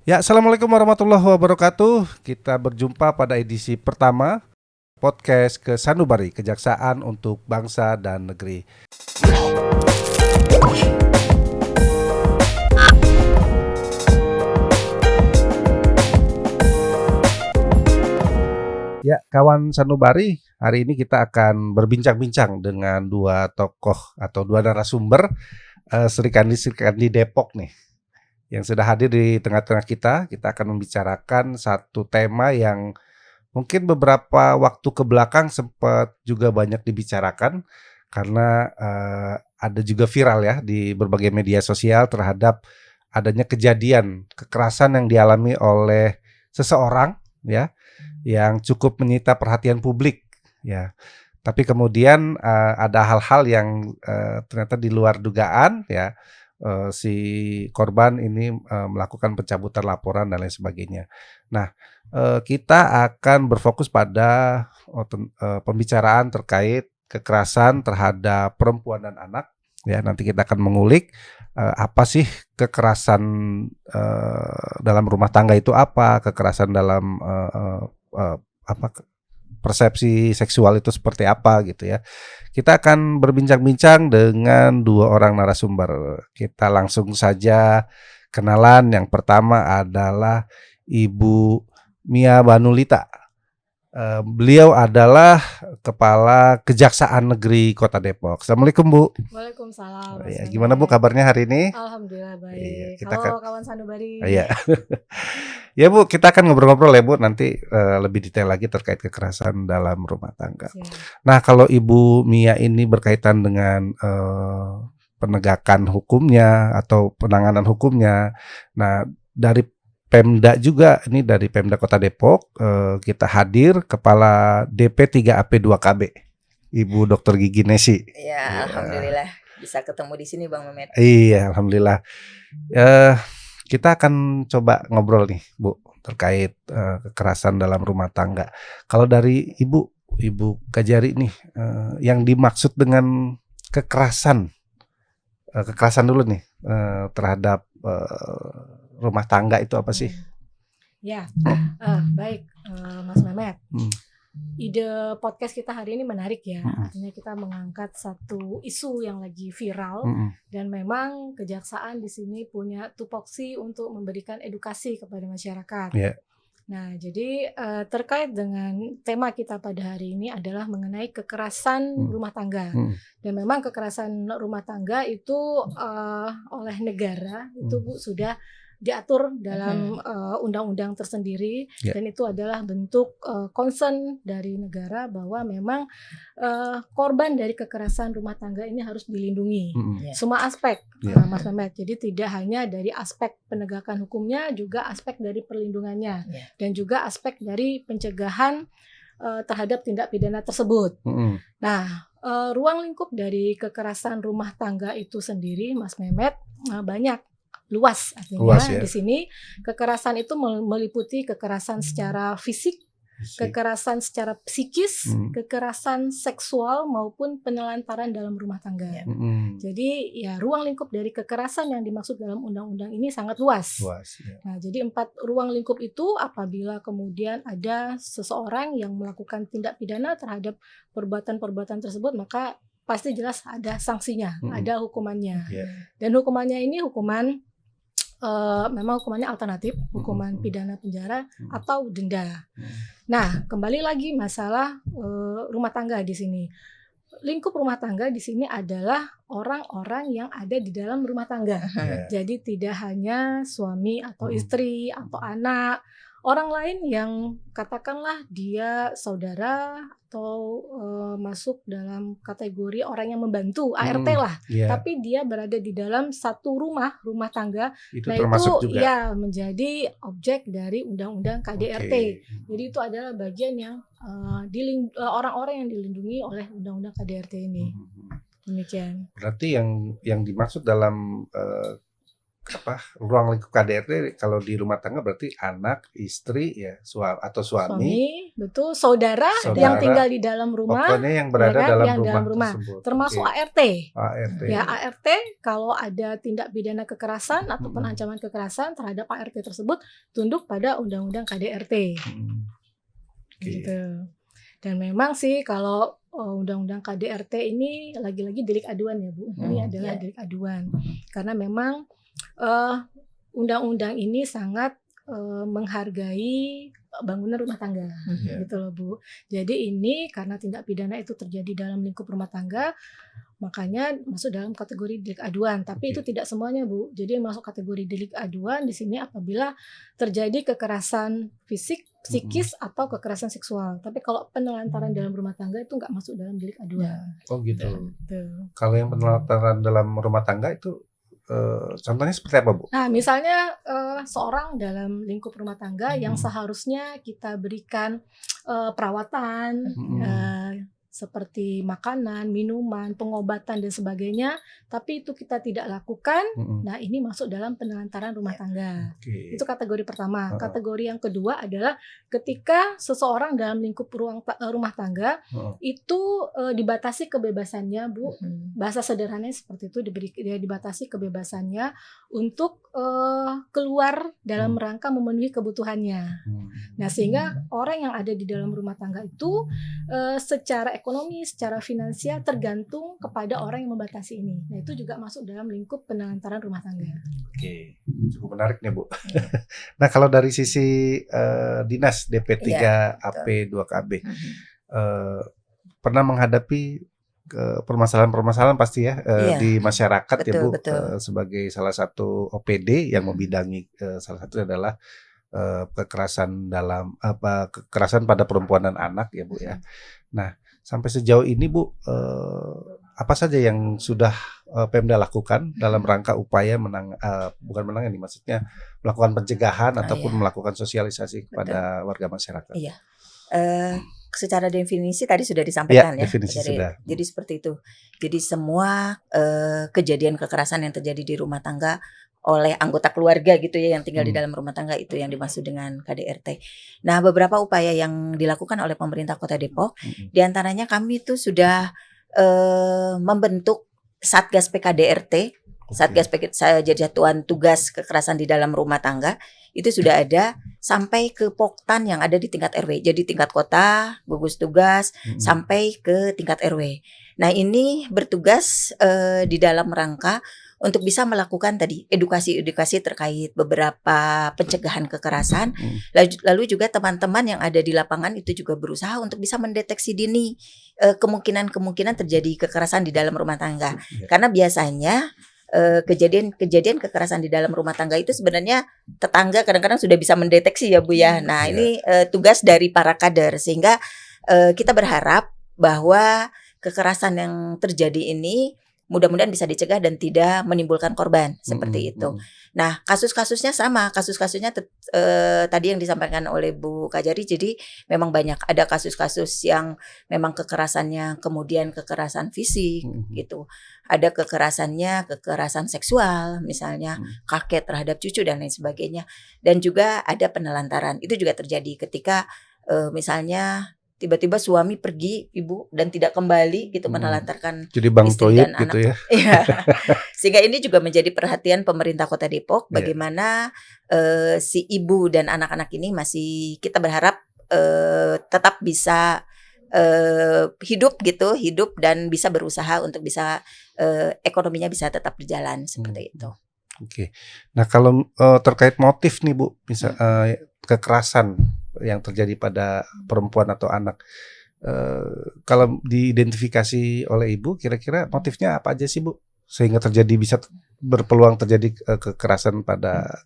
Ya, Assalamualaikum warahmatullahi wabarakatuh. Kita berjumpa pada edisi pertama podcast Sanubari, Kejaksaan untuk Bangsa dan Negeri. Ya, kawan Sanubari, hari ini kita akan berbincang-bincang dengan dua tokoh atau dua narasumber Sri Kandi Depok nih, yang sudah hadir di tengah-tengah kita. Kita akan membicarakan satu tema yang mungkin beberapa waktu ke belakang sempat juga banyak dibicarakan karena ada juga viral ya di berbagai media sosial terhadap adanya kejadian kekerasan yang dialami oleh seseorang ya, yang cukup menyita perhatian publik ya. Tapi kemudian ada hal-hal yang ternyata di luar dugaan ya. Si korban ini melakukan pencabutan laporan dan lain sebagainya. Nah, kita akan berfokus pada pembicaraan terkait kekerasan terhadap perempuan dan anak. Ya, nanti kita akan mengulik apa sih kekerasan dalam rumah tangga itu apa, kekerasan dalam persepsi seksual itu seperti apa gitu ya. Kita akan berbincang-bincang dengan dua orang narasumber. Kita langsung saja kenalan. Yang pertama adalah Ibu Mia Banulita. Beliau adalah Kepala Kejaksaan Negeri Kota Depok. Assalamualaikum Bu. Waalaikumsalam. Ya, gimana Bu kabarnya hari ini? Alhamdulillah baik. Iya, Halo kawan Sanubari. Iya. Ya Bu, kita akan ngobrol-ngobrol ya Bu nanti lebih detail lagi terkait kekerasan dalam rumah tangga. Siap. Nah, kalau Ibu Mia ini berkaitan dengan penegakan hukumnya atau penanganan hukumnya. Nah, dari Pemda juga, ini dari Pemda Kota Depok, kita hadir Kepala DP3AP2KB, Ibu Dr. Gigi Nesi. Ya, alhamdulillah bisa ketemu di sini Bang Mehmet. Iya, alhamdulillah. Kita akan coba ngobrol nih, Bu, terkait kekerasan dalam rumah tangga. Kalau dari Ibu Kajari nih, yang dimaksud dengan kekerasan dulu nih terhadap rumah tangga itu apa sih? Ya, baik Mas Mehmet. Ide podcast kita hari ini menarik ya. Artinya kita mengangkat satu isu yang lagi viral dan memang kejaksaan di sini punya tupoksi untuk memberikan edukasi kepada masyarakat. Yeah. Nah, jadi terkait dengan tema kita pada hari ini adalah mengenai kekerasan rumah tangga. Dan memang kekerasan rumah tangga itu oleh negara itu Bu sudah diatur dalam undang-undang tersendiri, dan itu adalah bentuk concern dari negara bahwa memang korban dari kekerasan rumah tangga ini harus dilindungi semua aspek, Mas Mehmet. Jadi tidak hanya dari aspek penegakan hukumnya, juga aspek dari perlindungannya dan juga aspek dari pencegahan terhadap tindak pidana tersebut. Nah, ruang lingkup dari kekerasan rumah tangga itu sendiri, Mas Mehmet, banyak. Luas artinya ya. Di sini kekerasan itu meliputi kekerasan secara fisik, kekerasan secara psikis, kekerasan seksual maupun penelantaran dalam rumah tangga. Jadi ya ruang lingkup dari kekerasan yang dimaksud dalam undang-undang ini sangat luas. Nah, jadi 4 ruang lingkup itu apabila kemudian ada seseorang yang melakukan tindak pidana terhadap perbuatan-perbuatan tersebut, maka pasti jelas ada sanksinya, ada hukumannya. Dan hukumannya ini memang hukumannya alternatif, hukuman pidana penjara atau denda. Nah, kembali lagi masalah rumah tangga di sini. Lingkup rumah tangga di sini adalah orang-orang yang ada di dalam rumah tangga. Jadi tidak hanya suami atau istri atau anak, orang lain yang katakanlah dia saudara atau masuk dalam kategori orang yang membantu ART lah, tapi dia berada di dalam satu rumah tangga. Itu nah termasuk itu juga ya menjadi objek dari undang-undang KDRT. Jadi itu adalah bagian yang orang-orang yang dilindungi oleh undang-undang KDRT ini. Demikian. Berarti yang dimaksud dalam ruang lingkup KDRT kalau di rumah tangga berarti anak, istri ya, atau suami, betul, saudara yang tinggal di dalam rumah, pokoknya yang berada ya kan, dalam yang rumah dalam rumah, tersebut. termasuk Oke. ART. ART. Ya, ART kalau ada tindak pidana kekerasan ataupun ancaman kekerasan terhadap ART tersebut tunduk pada Undang-Undang KDRT. Gitu. Dan memang sih kalau Undang-Undang KDRT ini lagi-lagi delik aduan ya Bu. Ini adalah delik aduan. Karena memang undang-undang ini sangat menghargai bangunan rumah tangga, gitu loh Bu. Jadi ini karena tindak pidana itu terjadi dalam lingkup rumah tangga, makanya masuk dalam kategori delik aduan. Tapi itu tidak semuanya Bu. Jadi masuk kategori delik aduan di sini apabila terjadi kekerasan fisik, psikis atau kekerasan seksual. Tapi kalau penelantaran dalam rumah tangga itu nggak masuk dalam delik aduan. Oh gitu. Kalau yang penelantaran dalam rumah tangga itu contohnya seperti apa Bu? Nah misalnya seorang dalam lingkup rumah tangga yang seharusnya kita berikan perawatan, seperti makanan, minuman, pengobatan dan sebagainya, tapi itu kita tidak lakukan. Nah, ini masuk dalam penelantaran rumah tangga. Itu kategori pertama. Kategori yang kedua adalah ketika seseorang dalam lingkup rumah tangga itu dibatasi kebebasannya, Bu. Bahasa sederhananya seperti itu, dibatasi kebebasannya untuk keluar dalam rangka memenuhi kebutuhannya. Nah, sehingga orang yang ada di dalam rumah tangga itu secara ekonomi, secara finansial tergantung kepada orang yang membatasi ini. Nah, itu juga masuk dalam lingkup penelantaran rumah tangga. Oke, cukup menarik nih Bu. Nah, kalau dari sisi dinas DP3 AP 2KB pernah menghadapi permasalahan-permasalahan pasti ya di masyarakat ya Bu, sebagai salah satu OPD yang membidangi salah satunya adalah kekerasan kekerasan pada perempuan dan anak ya Bu ya. Nah, sampai sejauh ini Bu, apa saja yang sudah Pemda lakukan dalam rangka upaya bukan menangani, maksudnya melakukan pencegahan ataupun melakukan sosialisasi kepada warga masyarakat? Iya. Secara definisi tadi sudah disampaikan ya. Jadi seperti itu. Jadi semua kejadian kekerasan yang terjadi di rumah tangga oleh anggota keluarga gitu ya yang tinggal di dalam rumah tangga itu yang dimaksud dengan KDRT. Nah, beberapa upaya yang dilakukan oleh pemerintah Kota Depok, diantaranya kami itu sudah membentuk Satgas PKDRT, Satgas jadi satuan tugas kekerasan di dalam rumah tangga. Itu sudah ada sampai ke Poktan yang ada di tingkat RW. Jadi tingkat kota, gugus tugas sampai ke tingkat RW. Nah, ini bertugas di dalam rangka untuk bisa melakukan tadi edukasi terkait beberapa pencegahan kekerasan. Lalu juga teman-teman yang ada di lapangan itu juga berusaha untuk bisa mendeteksi dini kemungkinan terjadi kekerasan di dalam rumah tangga. Karena biasanya kejadian kekerasan di dalam rumah tangga itu sebenarnya tetangga kadang-kadang sudah bisa mendeteksi ya Bu ya. Nah, ini tugas dari para kader, sehingga kita berharap bahwa kekerasan yang terjadi ini mudah-mudahan bisa dicegah dan tidak menimbulkan korban seperti itu. Nah, kasus-kasusnya sama, kasus-kasusnya tadi yang disampaikan oleh Bu Kajari. Jadi memang banyak, ada kasus-kasus yang memang kekerasannya kemudian kekerasan fisik gitu. Ada kekerasan seksual, misalnya kakek terhadap cucu dan lain sebagainya. Dan juga ada penelantaran. Itu juga terjadi ketika misalnya tiba-tiba suami pergi Ibu dan tidak kembali gitu, menelantarkan jadi Bang istri Toyib dan gitu anak. ya. Sehingga ini juga menjadi perhatian pemerintah Kota Depok bagaimana si ibu dan anak-anak ini masih kita berharap tetap bisa hidup dan bisa berusaha untuk bisa ekonominya bisa tetap berjalan seperti itu. Oke. Nah, kalau terkait motif nih Bu, bisa kekerasan yang terjadi pada perempuan atau anak, kalau diidentifikasi oleh Ibu, kira-kira motifnya apa aja sih Bu, sehingga bisa berpeluang terjadi kekerasan pada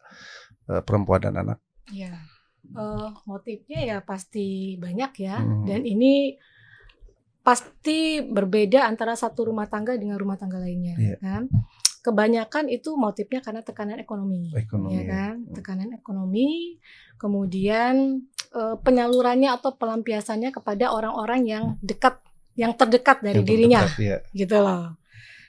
perempuan dan anak? Ya, motifnya ya pasti banyak ya, dan ini pasti berbeda antara satu rumah tangga dengan rumah tangga lainnya, kan? Kebanyakan itu motifnya karena tekanan ekonomi, ya kan? Tekanan ekonomi, kemudian penyalurannya atau pelampiasannya kepada orang-orang yang terdekat dari dirinya, gitu loh.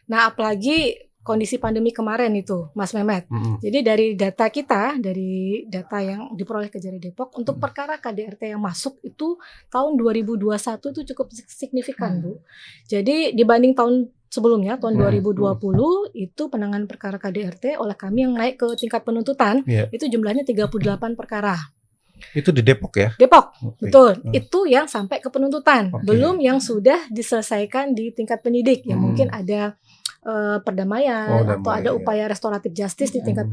Nah, apalagi kondisi pandemi kemarin itu, Mas Mehmet. Jadi dari data kita, dari data yang diperoleh Kejari Depok, untuk perkara KDRT yang masuk itu tahun 2021 itu cukup signifikan, Bu. Jadi dibanding tahun sebelumnya, tahun 2020, itu penanganan perkara KDRT oleh kami yang naik ke tingkat penuntutan, itu jumlahnya 38 perkara. Itu di Depok ya? Depok, betul. Itu yang sampai ke penuntutan, belum yang sudah diselesaikan di tingkat penyidik, yang mungkin ada perdamaian atau ada upaya restoratif justice di tingkat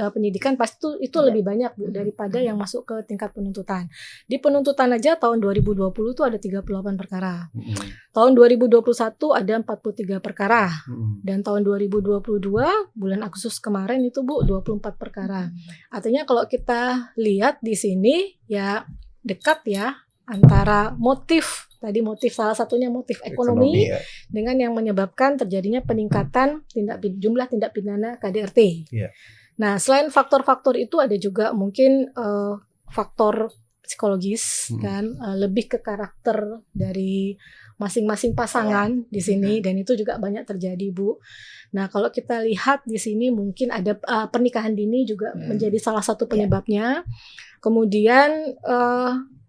penyidikan, pasti itu lebih banyak, Bu, daripada yang masuk ke tingkat penuntutan. Di penuntutan aja tahun 2020 itu ada 38 perkara. Tahun 2021 ada 43 perkara. Dan tahun 2022 bulan Agustus kemarin itu, Bu, 24 perkara. Artinya kalau kita lihat di sini ya dekat ya antara motif salah satunya motif ekonomi dengan yang menyebabkan terjadinya peningkatan jumlah tindak pidana KDRT. Nah, selain faktor-faktor itu ada juga mungkin faktor psikologis kan, lebih ke karakter dari masing-masing pasangan di sini, dan itu juga banyak terjadi, Bu. Nah, kalau kita lihat di sini mungkin ada pernikahan dini juga menjadi salah satu penyebabnya. Kemudian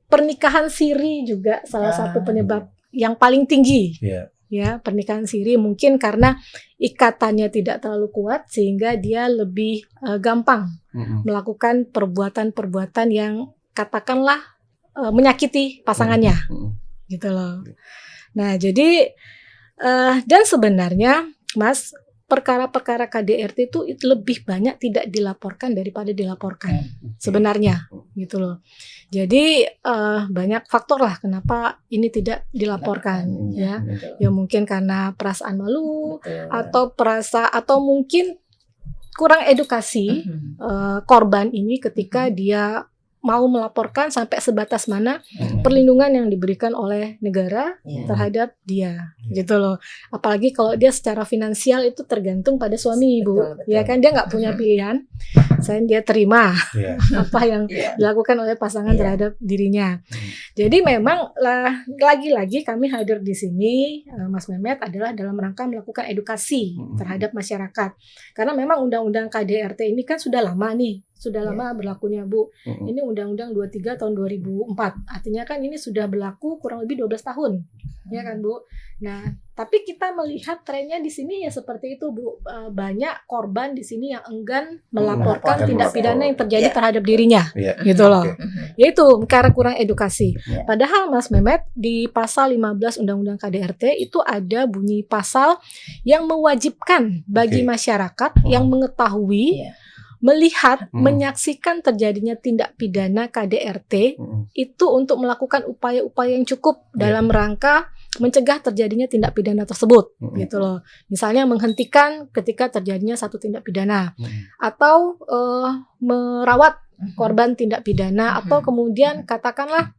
pernikahan siri juga salah satu penyebab yang paling tinggi. Ya, pernikahan siri mungkin karena ikatannya tidak terlalu kuat sehingga dia lebih gampang melakukan perbuatan-perbuatan yang katakanlah menyakiti pasangannya. Gitu loh. Nah, jadi dan sebenarnya, Mas, perkara-perkara KDRT itu lebih banyak tidak dilaporkan daripada dilaporkan sebenarnya, gitu loh. Jadi banyak faktor lah kenapa ini tidak dilaporkan, ya. Ya mungkin karena perasaan malu atau mungkin kurang edukasi korban ini ketika dia mau melaporkan sampai sebatas mana perlindungan yang diberikan oleh negara terhadap dia, gitu loh. Apalagi kalau dia secara finansial itu tergantung pada suami, Bu. Ya kan, dia nggak punya pilihan, selain dia terima apa yang dilakukan oleh pasangan terhadap dirinya. Jadi memang lagi-lagi kami hadir di sini, Mas Mehmet, adalah dalam rangka melakukan edukasi terhadap masyarakat. Karena memang undang-undang KDRT ini kan sudah lama nih. Sudah lama berlakunya, Bu. Ini Undang-Undang 23 tahun 2004. Artinya kan ini sudah berlaku kurang lebih 12 tahun. Ya kan, Bu? Nah, tapi kita melihat trennya di sini ya seperti itu, Bu. Banyak korban di sini yang enggan melaporkan tindak pidana yang terjadi terhadap dirinya. Gitu loh. Yaitu karena kurang edukasi. Padahal, Mas Mehmet, di pasal 15 Undang-Undang KDRT itu ada bunyi pasal yang mewajibkan bagi masyarakat yang mengetahui, melihat, menyaksikan terjadinya tindak pidana KDRT itu untuk melakukan upaya-upaya yang cukup dalam rangka mencegah terjadinya tindak pidana tersebut, gitu loh. Misalnya menghentikan ketika terjadinya satu tindak pidana, atau merawat korban tindak pidana, atau kemudian katakanlah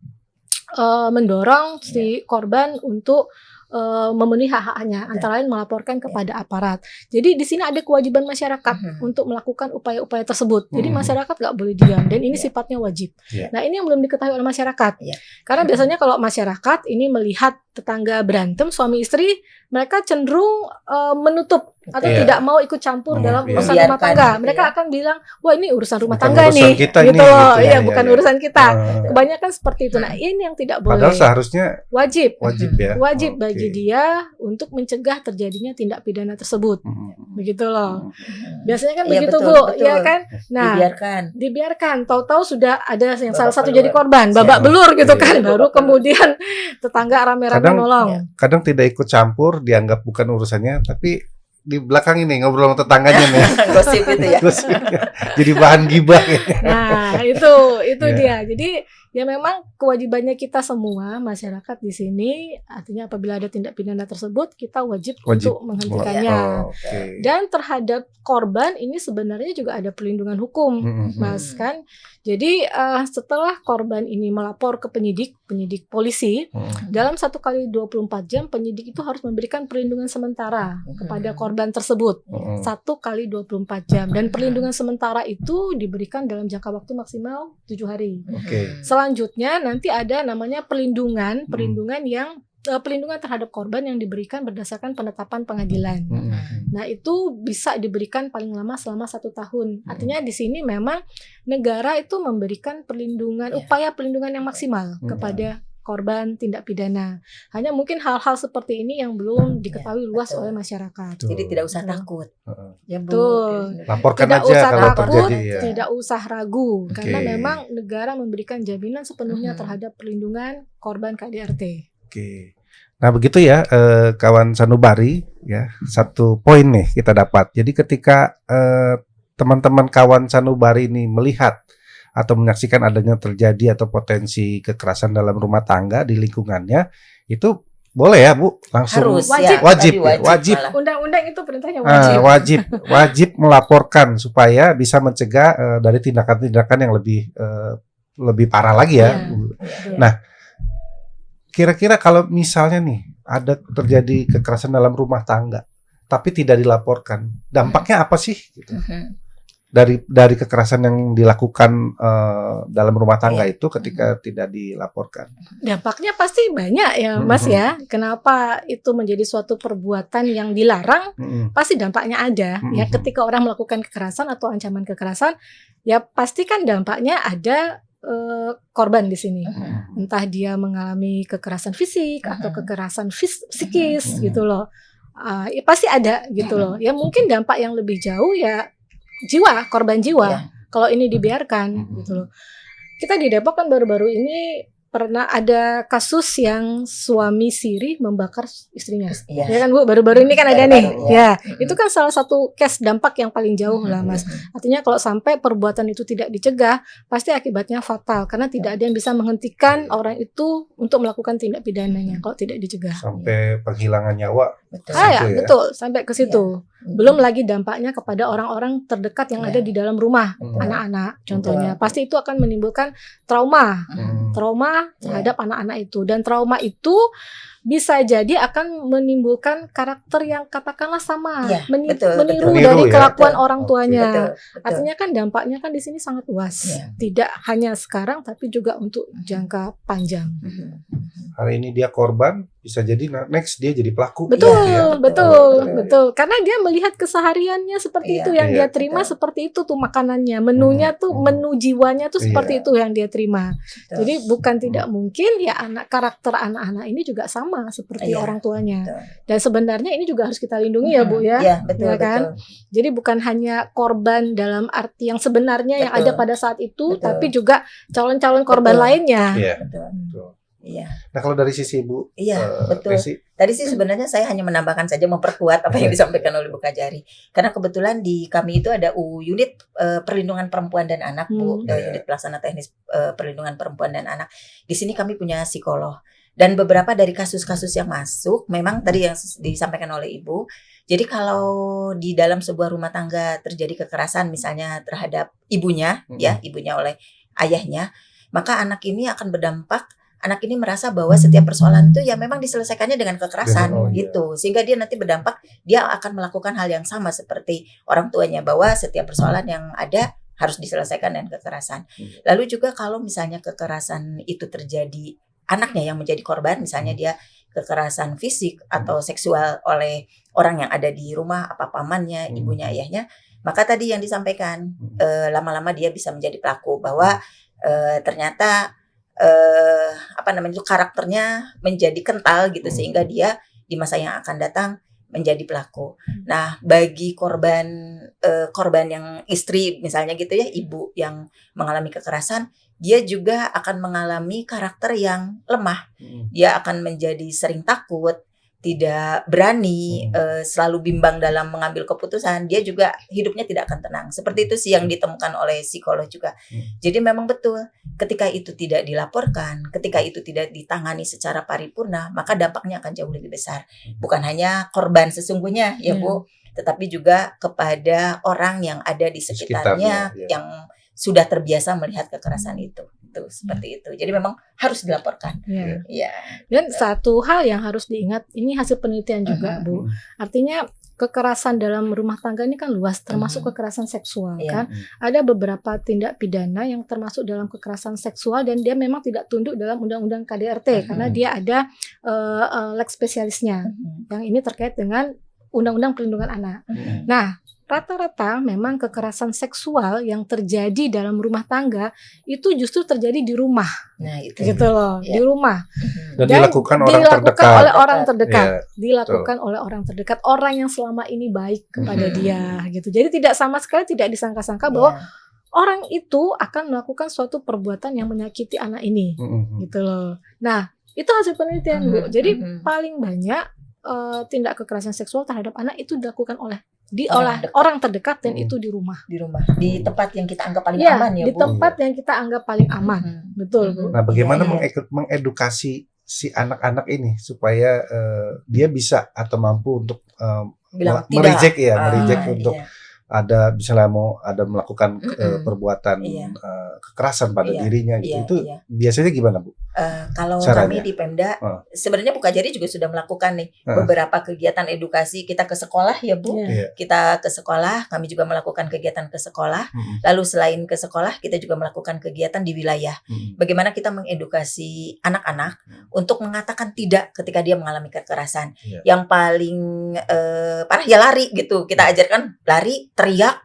mendorong si korban untuk memenuhi hak-haknya, antara lain melaporkan kepada aparat. Jadi di sini ada kewajiban masyarakat untuk melakukan upaya-upaya tersebut. Jadi masyarakat nggak boleh diam, dan ini sifatnya wajib. Nah, ini yang belum diketahui oleh masyarakat. Karena biasanya kalau masyarakat ini melihat tetangga berantem suami istri, mereka cenderung menutup atau tidak mau ikut campur dalam urusan rumah tangga. Mereka akan bilang, wah ini urusan rumah tangga nih, gitu loh. Iya, bukan urusan kita. Kebanyakan seperti itu. Nah, ini yang tidak boleh. Padahal seharusnya wajib ya. Wajib bagi dia untuk mencegah terjadinya tindak pidana tersebut. Begitu loh. Biasanya kan begitu, Bu, ya kan? Nah, dibiarkan. Tahu-tahu sudah ada yang salah satu jadi korban, babak belur gitu kan. Baru kemudian tetangga rame-rame nolong. Kadang tidak ikut campur, dianggap bukan urusannya, tapi di belakang ini ngobrol sama tetangganya nih. Gosip itu ya. Jadi bahan gibah. Nah, itu dia. Jadi ya memang kewajibannya kita semua masyarakat di sini, artinya apabila ada tindak pidana tersebut kita wajib untuk menghentikannya. Dan terhadap korban ini sebenarnya juga ada perlindungan hukum, Mas, kan. Jadi setelah korban ini melapor ke penyidik polisi, dalam 1 kali 24 jam penyidik itu harus memberikan perlindungan sementara kepada korban tersebut. 1 kali 24 jam, dan perlindungan sementara itu diberikan dalam jangka waktu maksimal 7 hari. Selanjutnya nanti ada namanya perlindungan yang pelindungan terhadap korban yang diberikan berdasarkan penetapan pengadilan. Nah, itu bisa diberikan paling lama selama 1 tahun. Artinya di sini memang negara itu memberikan perlindungan, upaya perlindungan yang maksimal kepada korban tindak pidana. Hanya mungkin hal-hal seperti ini yang belum diketahui luas oleh masyarakat. Jadi tidak usah takut. Ya, betul. Laporkan tidak aja usah kalau takut, terjadi. Ya. Tidak usah ragu, karena memang negara memberikan jaminan sepenuhnya terhadap perlindungan korban KDRT. Oke. Nah begitu ya kawan sanubari ya, satu poin nih kita dapat. Jadi ketika teman-teman kawan sanubari ini melihat atau menyaksikan adanya terjadi atau potensi kekerasan dalam rumah tangga di lingkungannya, itu boleh ya Bu, langsung harus, wajib. Undang-undang itu perintahnya wajib. Wajib melaporkan supaya bisa mencegah dari tindakan-tindakan yang lebih parah lagi ya. Nah, kira-kira kalau misalnya nih ada terjadi kekerasan dalam rumah tangga tapi tidak dilaporkan, dampaknya apa sih? Gitu. Dari kekerasan yang dilakukan dalam rumah tangga itu ketika tidak dilaporkan. Dampaknya pasti banyak ya Mas ya. Kenapa itu menjadi suatu perbuatan yang dilarang? Pasti dampaknya ada. Ya ketika orang melakukan kekerasan atau ancaman kekerasan, ya pasti kan dampaknya ada korban di sini. Entah dia mengalami kekerasan fisik atau kekerasan psikis gitu loh. Ya pasti ada gitu loh. Ya mungkin dampak yang lebih jauh ya korban jiwa kalau ini dibiarkan gitu loh. Kita di Depok kan baru-baru ini pernah ada kasus yang suami siri membakar istrinya. Ya kan Bu, baru-baru ini kan ada nih. Itu kan salah satu case dampak yang paling jauh lah Mas. Artinya kalau sampai perbuatan itu tidak dicegah, pasti akibatnya fatal karena tidak ada yang bisa menghentikan orang itu untuk melakukan tindak pidananya kalau tidak dicegah. Sampai penghilangan nyawa. Betul, sampai ke situ. Belum lagi dampaknya kepada orang-orang terdekat yang ada di dalam rumah, anak-anak contohnya. Pasti itu akan menimbulkan trauma terhadap anak-anak itu, dan trauma itu bisa jadi akan menimbulkan karakter yang katakanlah sama, meniru dari kelakuan orang tuanya. Artinya kan dampaknya kan di sini sangat luas, tidak hanya sekarang tapi juga untuk jangka panjang. Hari ini dia korban, bisa jadi next dia jadi pelaku. Betul. Karena dia melihat kesehariannya seperti itu yang dia terima, seperti itu tuh makanannya, menunya tuh, menu jiwanya tuh seperti itu yang dia terima. Jadi bukan tidak mungkin ya karakter anak-anak ini juga sama seperti orang tuanya. Dan sebenarnya ini juga harus kita lindungi ya Bu ya. Betul. Jadi bukan hanya korban dalam arti yang sebenarnya yang ada pada saat itu, tapi juga calon-calon korban lainnya. Betul. Nah kalau dari sisi Bu, betul. Tadi sih sebenarnya saya hanya menambahkan saja, memperkuat apa yang disampaikan oleh Bu Kajari. Karena kebetulan di kami itu ada unit perlindungan perempuan dan anak Bu, unit pelaksana teknis perlindungan perempuan dan anak. Di sini kami punya psikolog. Dan beberapa dari kasus-kasus yang masuk, memang tadi yang disampaikan oleh Ibu. Jadi kalau di dalam sebuah rumah tangga terjadi kekerasan, misalnya terhadap ibunya, ibunya oleh ayahnya, maka anak ini akan berdampak. Anak ini merasa bahwa setiap persoalan itu ya memang diselesaikannya dengan kekerasan gitu. Sehingga dia nanti berdampak, dia akan melakukan hal yang sama seperti orang tuanya, bahwa setiap persoalan yang ada harus diselesaikan dengan kekerasan. Lalu juga kalau misalnya kekerasan itu terjadi, anaknya yang menjadi korban, misalnya dia kekerasan fisik atau seksual oleh orang yang ada di rumah, apa pamannya, ibunya, ayahnya, maka tadi yang disampaikan, lama-lama dia bisa menjadi pelaku, bahwa ternyata karakternya menjadi kental gitu, sehingga dia di masa yang akan datang menjadi pelaku. Nah, bagi korban yang istri misalnya gitu ya, ibu yang mengalami kekerasan, dia juga akan mengalami karakter yang lemah. Dia akan menjadi sering takut, tidak berani, selalu bimbang dalam mengambil keputusan. Dia juga hidupnya tidak akan tenang. Seperti itu sih yang ditemukan oleh psikolog juga. Jadi memang betul, ketika itu tidak dilaporkan, ketika itu tidak ditangani secara paripurna, maka dampaknya akan jauh lebih besar. Bukan hanya korban sesungguhnya ya Bu, tetapi juga kepada orang yang ada di sekitarnya yang sudah terbiasa melihat kekerasan itu. itu, seperti itu. Jadi memang harus dilaporkan. Iya. Dan satu hal yang harus diingat, ini hasil penelitian juga, Bu. Artinya kekerasan dalam rumah tangga ini kan luas, termasuk kekerasan seksual kan. Ada beberapa tindak pidana yang termasuk dalam kekerasan seksual dan dia memang tidak tunduk dalam undang-undang KDRT karena dia ada lex spesialisnya. Yang ini terkait dengan undang-undang perlindungan anak. Nah, rata-rata memang kekerasan seksual yang terjadi dalam rumah tangga itu justru terjadi di rumah. Nah, itu gitu loh, di rumah. Dan dilakukan oleh orang terdekat. Dilakukan oleh orang terdekat, orang yang selama ini baik kepada dia gitu. Jadi tidak sama sekali tidak disangka-sangka bahwa orang itu akan melakukan suatu perbuatan yang menyakiti anak ini. Gitu loh. Nah, itu hasil penelitian, Bu. Jadi paling banyak tindak kekerasan seksual terhadap anak itu dilakukan oleh orang terdekat dan itu di rumah, di tempat yang kita anggap paling aman ya, Bu. Di tempat yang kita anggap paling aman. Betul, Bu. Nah, bagaimana mengedukasi si anak-anak ini supaya dia bisa atau mampu untuk mereject untuk ada misalnya mau ada melakukan perbuatan kekerasan pada dirinya gitu. Itu biasanya gimana, Bu? Kalau kami di Pemda sebenarnya Bu Kajari juga sudah melakukan nih beberapa kegiatan edukasi. Kita ke sekolah ya, Bu. Kita ke sekolah, kami juga melakukan kegiatan ke sekolah. Lalu selain ke sekolah, kita juga melakukan kegiatan di wilayah. Bagaimana kita mengedukasi anak-anak untuk mengatakan tidak ketika dia mengalami kekerasan. Yang paling parah ya lari gitu. Kita ajarkan lari, teriak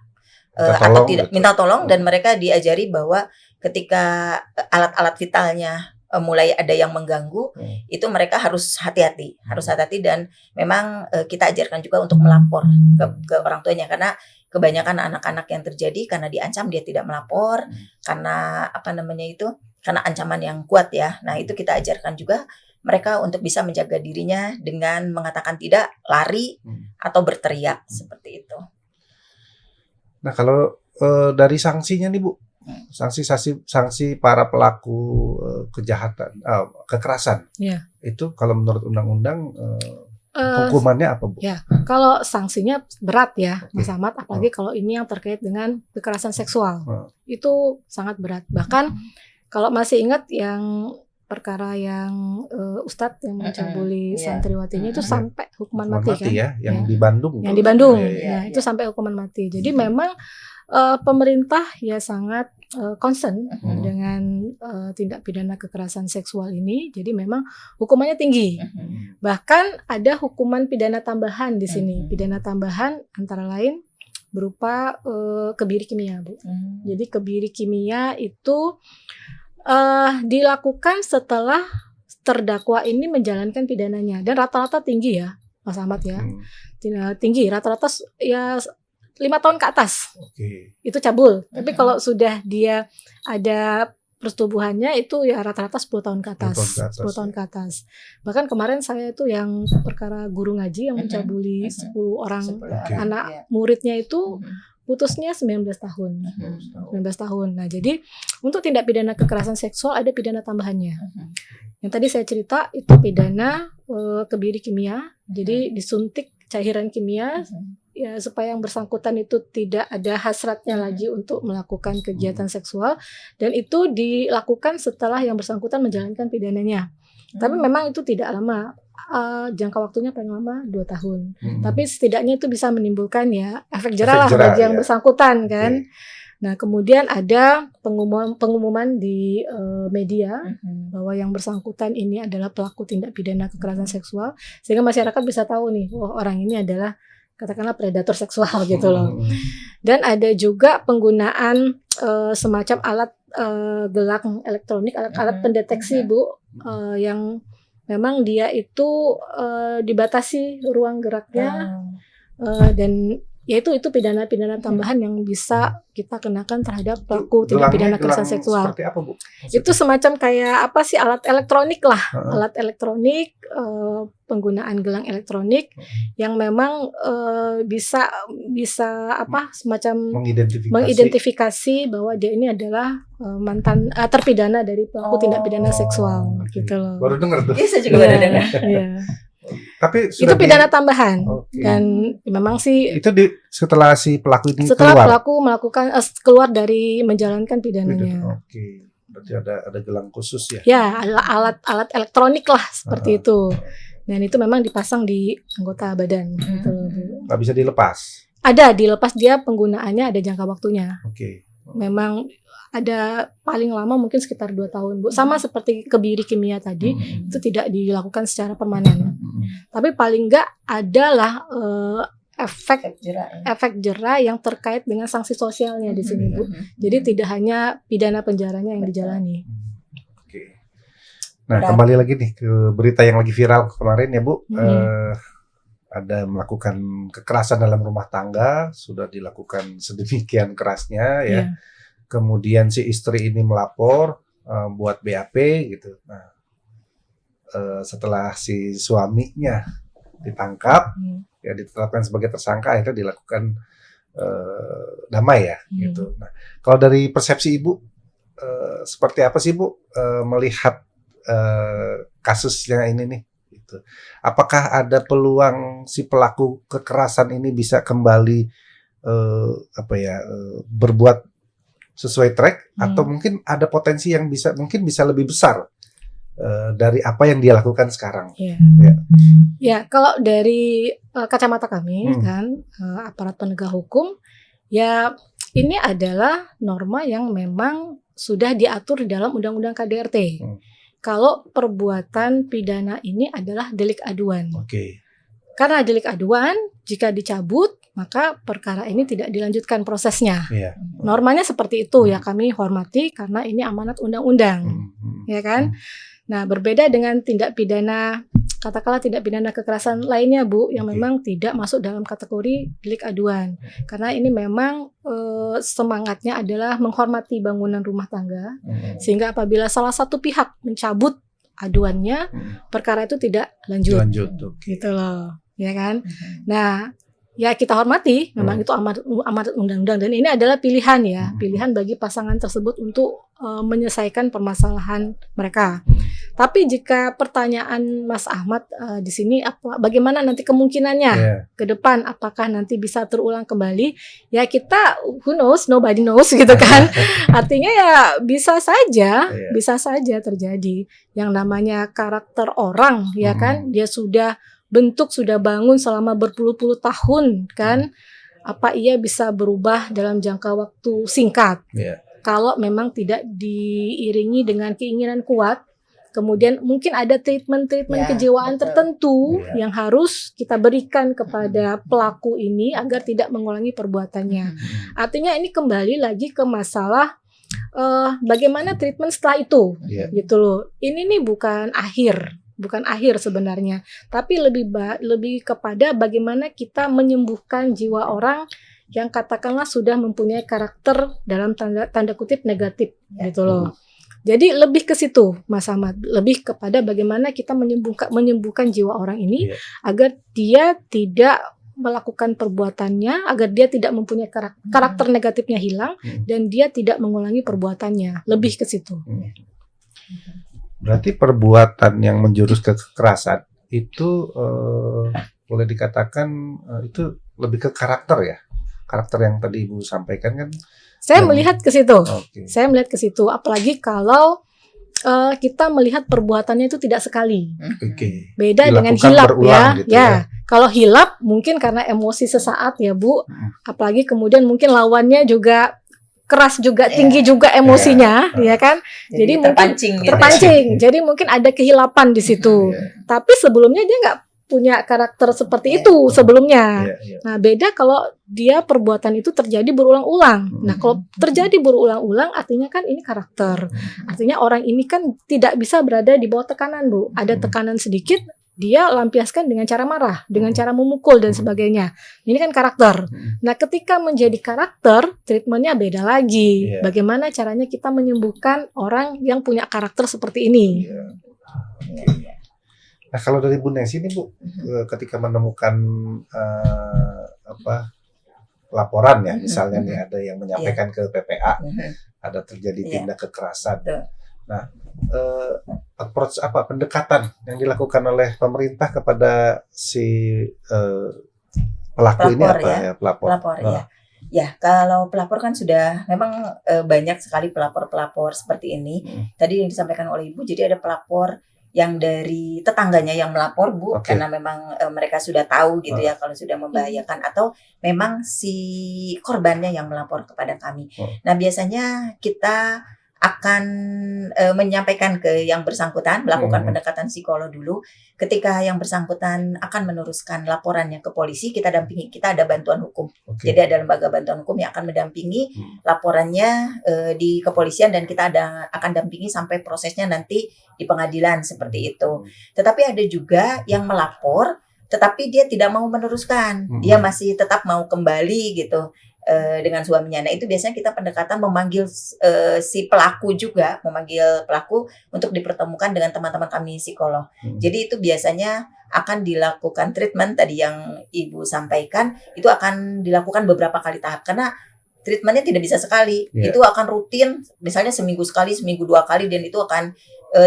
atau tidak minta tolong, dan mereka diajari bahwa ketika alat-alat vitalnya mulai ada yang mengganggu, itu mereka harus hati-hati, dan memang kita ajarkan juga untuk melapor ke orang tuanya, karena kebanyakan anak-anak yang terjadi karena diancam dia tidak melapor, karena karena ancaman yang kuat ya. Nah, itu kita ajarkan juga mereka untuk bisa menjaga dirinya dengan mengatakan tidak, lari atau berteriak seperti itu. Nah, kalau dari sanksinya nih, Bu, sanksi para pelaku kejahatan, kekerasan, itu kalau menurut undang-undang hukumannya apa, Bu? Ya, kalau sanksinya berat ya, Mas Ahmad, apalagi kalau ini yang terkait dengan kekerasan seksual, itu sangat berat. Bahkan kalau masih ingat yang perkara yang Ustadz yang mencabuli santriwatinya itu sampai hukuman mati kan? Yang di Bandung. Yang di Bandung, itu sampai hukuman mati. Jadi memang pemerintah ya sangat concern dengan tindak pidana kekerasan seksual ini. Jadi memang hukumannya tinggi. Bahkan ada hukuman pidana tambahan di sini. Pidana tambahan antara lain berupa kebiri kimia, Bu. Jadi kebiri kimia itu dilakukan setelah terdakwa ini menjalankan pidananya, dan rata-rata tinggi ya, Mas Ahmad ya, tinggi, rata-rata ya 5 tahun ke atas, itu cabul. Tapi kalau sudah dia ada persetubuhannya itu ya rata-rata 10 tahun ke atas, 10 tahun ke atas. Bahkan kemarin saya itu yang perkara guru ngaji yang mencabuli 10 orang anak muridnya itu putusnya 19 tahun. 19 tahun. Nah, jadi untuk tindak pidana kekerasan seksual ada pidana tambahannya. Yang tadi saya cerita itu pidana kebiri kimia. Jadi disuntik cairan kimia ya supaya yang bersangkutan itu tidak ada hasratnya lagi untuk melakukan kegiatan seksual, dan itu dilakukan setelah yang bersangkutan menjalankan pidananya. Tapi memang itu tidak lama. Jangka waktunya paling lama 2 tahun. Tapi setidaknya itu bisa menimbulkan ya efek jerah lah bagi yang bersangkutan kan. Nah, kemudian ada pengumuman di media bahwa yang bersangkutan ini adalah pelaku tindak pidana kekerasan seksual, sehingga masyarakat bisa tahu nih, oh orang ini adalah katakanlah predator seksual gitu loh. Dan ada juga penggunaan semacam alat gelang elektronik, alat pendeteksi, Bu, yang memang dia itu dibatasi ruang geraknya, dan yaitu pidana-pidana tambahan yang bisa kita kenakan terhadap pelaku tindak pidana kekerasan seksual. Seperti apa, Bu? Itu semacam kayak apa sih, alat elektronik lah, alat elektronik, penggunaan gelang elektronik yang memang bisa apa semacam mengidentifikasi bahwa dia ini adalah mantan terpidana dari pelaku tindak pidana seksual gitu loh. Baru dengar tuh. Iya, saya juga baru dengar. Iya. Tapi itu pidana tambahan, dan memang sih itu setelah si pelaku ini pelaku melakukan keluar dari menjalankan pidananya. Berarti ada gelang khusus ya? Ya, alat elektronik lah seperti itu. Dan itu memang dipasang di anggota badan. Gitu. Nggak bisa dilepas? Ada, dilepas dia penggunaannya ada jangka waktunya. Oke. Memang ada paling lama mungkin sekitar 2 tahun, Bu. Sama seperti kebiri kimia tadi, itu tidak dilakukan secara permanen. Tapi paling enggak adalah efek jera yang terkait dengan sanksi sosialnya di sini, Bu. Jadi tidak hanya pidana penjaranya yang dijalani. Oke. Nah, kembali lagi nih ke berita yang lagi viral kemarin ya, Bu. Ada melakukan kekerasan dalam rumah tangga, sudah dilakukan sedemikian kerasnya ya. Kemudian si istri ini melapor buat BAP gitu. Nah, setelah si suaminya ditangkap, ya ditetapkan sebagai tersangka, akhirnya dilakukan damai ya gitu. Nah, kalau dari persepsi Ibu seperti apa sih Bu melihat kasusnya ini nih? Gitu. Apakah ada peluang si pelaku kekerasan ini bisa kembali berbuat sesuai track atau mungkin ada potensi yang mungkin bisa lebih besar dari apa yang dia lakukan sekarang? Ya, kalau dari kacamata kami kan aparat penegak hukum, ya ini adalah norma yang memang sudah diatur dalam Undang-Undang KDRT. Kalau perbuatan pidana ini adalah delik aduan. Karena delik aduan, jika dicabut, maka perkara ini tidak dilanjutkan prosesnya. Normanya seperti itu ya, kami hormati karena ini amanat undang-undang, ya kan? Nah, berbeda dengan tindak pidana, katakanlah tindak pidana kekerasan lainnya, Bu, yang memang tidak masuk dalam kategori delik aduan. Karena ini memang semangatnya adalah menghormati bangunan rumah tangga, sehingga apabila salah satu pihak mencabut aduannya, perkara itu tidak lanjut. Gitu loh, ya kan? Nah, ya kita hormati, memang itu amanat undang-undang, dan ini adalah pilihan ya, pilihan bagi pasangan tersebut untuk menyelesaikan permasalahan mereka. Tapi jika pertanyaan Mas Ahmad di sini bagaimana nanti kemungkinannya ke depan, apakah nanti bisa terulang kembali? Ya kita who knows, nobody knows gitu kan. Artinya ya bisa saja terjadi. Yang namanya karakter orang ya kan, dia sudah bangun selama berpuluh-puluh tahun kan, apa ia bisa berubah dalam jangka waktu singkat? Kalau memang tidak diiringi dengan keinginan kuat, kemudian mungkin ada treatment kejiwaan tertentu yang harus kita berikan kepada pelaku ini agar tidak mengulangi perbuatannya. Artinya ini kembali lagi ke masalah bagaimana treatment setelah itu, gitu loh. Ini nih bukan akhir sebenarnya, tapi lebih kepada bagaimana kita menyembuhkan jiwa orang yang katakanlah sudah mempunyai karakter dalam tanda kutip negatif, gitu loh. Jadi lebih ke situ, Mas Ahmad, lebih kepada bagaimana kita menyembuhkan jiwa orang ini agar dia tidak melakukan perbuatannya, agar dia tidak mempunyai karakter negatifnya hilang dan dia tidak mengulangi perbuatannya. Lebih ke situ. Berarti perbuatan yang menjurus ke kekerasan itu boleh dikatakan itu lebih ke karakter ya? Karakter yang tadi Ibu sampaikan kan? Saya melihat ke situ. Saya melihat ke situ. Apalagi kalau kita melihat perbuatannya itu tidak sekali. Beda dengan hilap gitu ya. Kalau hilap mungkin karena emosi sesaat ya Bu. Apalagi kemudian mungkin lawannya juga keras juga, tinggi juga emosinya, ya kan? Jadi mungkin terpancing. Jadi mungkin ada kehilapan di situ. Tapi sebelumnya dia nggak punya karakter seperti itu sebelumnya. Nah, beda kalau dia perbuatan itu terjadi berulang-ulang. Nah, kalau terjadi berulang-ulang artinya kan ini karakter. Artinya orang ini kan tidak bisa berada di bawah tekanan, Bu. Ada tekanan sedikit, dia lampiaskan dengan cara marah, dengan cara memukul dan sebagainya. Ini kan karakter. Nah, ketika menjadi karakter, treatmentnya beda lagi. Bagaimana caranya kita menyembuhkan orang yang punya karakter seperti ini? Nah, kalau dari Bu Nesi ini Bu, ketika menemukan laporan ya, misalnya nih ada yang menyampaikan ke PPA, ada terjadi tindak kekerasan. Nah, approach pendekatan yang dilakukan oleh pemerintah kepada si pelaku ini apa ya, pelapor? Ya. Ya, kalau pelapor kan sudah memang banyak sekali pelapor-pelapor seperti ini. Tadi yang disampaikan oleh Ibu, jadi ada pelapor yang dari tetangganya yang melapor, Bu, karena memang mereka sudah tahu gitu ya kalau sudah membahayakan, atau memang si korbannya yang melapor kepada kami. Nah, biasanya kita akan menyampaikan ke yang bersangkutan, melakukan pendekatan psikolog dulu. Ketika yang bersangkutan akan meneruskan laporannya ke polisi, kita dampingi. Kita ada bantuan hukum. Jadi ada lembaga bantuan hukum yang akan mendampingi laporannya di kepolisian, dan kita akan dampingi sampai prosesnya nanti di pengadilan seperti itu. Tetapi ada juga yang melapor, tetapi dia tidak mau meneruskan. Dia masih tetap mau kembali gitu dengan suaminya. Nah, itu biasanya kita pendekatan memanggil si pelaku juga, memanggil pelaku untuk dipertemukan dengan teman-teman kami psikolog. Jadi itu biasanya akan dilakukan treatment tadi yang Ibu sampaikan, itu akan dilakukan beberapa kali tahap karena treatmentnya tidak bisa sekali. Itu akan rutin, misalnya seminggu sekali, seminggu 2 kali, dan itu akan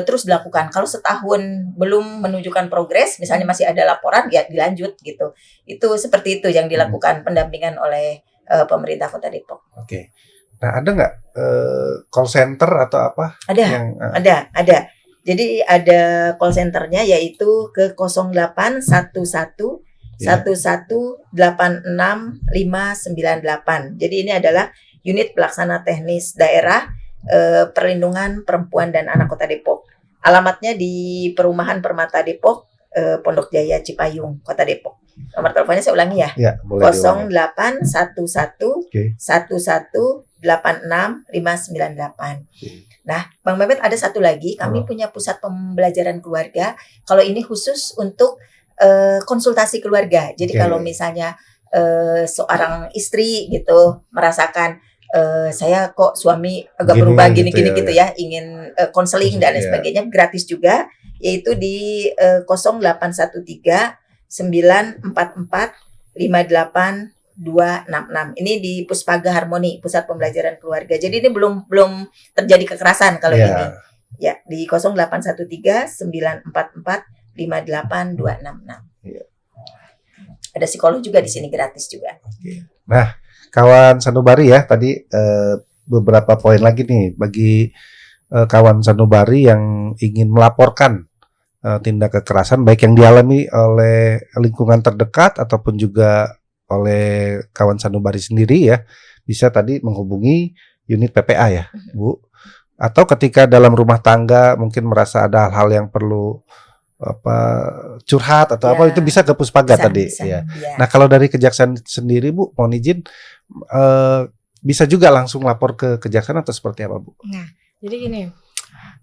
terus dilakukan. Kalau setahun belum menunjukkan progres, misalnya masih ada laporan, ya dilanjut gitu. Itu seperti itu yang dilakukan pendampingan oleh pemerintah Kota Depok. Oke. Nah, ada nggak call center atau apa? Ada. Jadi ada call centernya, yaitu ke 0811 1186 598. Jadi ini adalah unit pelaksana teknis daerah perlindungan perempuan dan anak Kota Depok. Alamatnya di Perumahan Permata Depok, Pondok Jaya Cipayung, Kota Depok. Nomor teleponnya saya ulangi ya. 0811 1186 598. Nah, Bang Mehmet, ada satu lagi, kami punya pusat pembelajaran keluarga. Kalau ini khusus untuk konsultasi keluarga. Jadi kalau misalnya seorang istri gitu merasakan saya kok suami agak berubah gini gitu ya, ingin konseling dan lain sebagainya, gratis juga, yaitu di 0813 944 58266. Ini di Puspaga Harmoni, Pusat Pembelajaran Keluarga. Jadi ini belum terjadi kekerasan kalau ini. Ya, di 0813 944 58266. Ada psikolog juga di sini, gratis juga. Nah, kawan Sanubari ya, tadi beberapa poin lagi nih bagi kawan Sanubari yang ingin melaporkan tindak kekerasan baik yang dialami oleh lingkungan terdekat ataupun juga oleh kawan Sanubari sendiri ya, bisa tadi menghubungi unit PPA ya, Bu. Atau ketika dalam rumah tangga mungkin merasa ada hal-hal yang perlu curhat atau apa, itu bisa ke Puspaga tadi ya. Nah, kalau dari Kejaksaan sendiri, Bu, mohon izin bisa juga langsung lapor ke Kejaksaan atau seperti apa, Bu? Nah, jadi gini.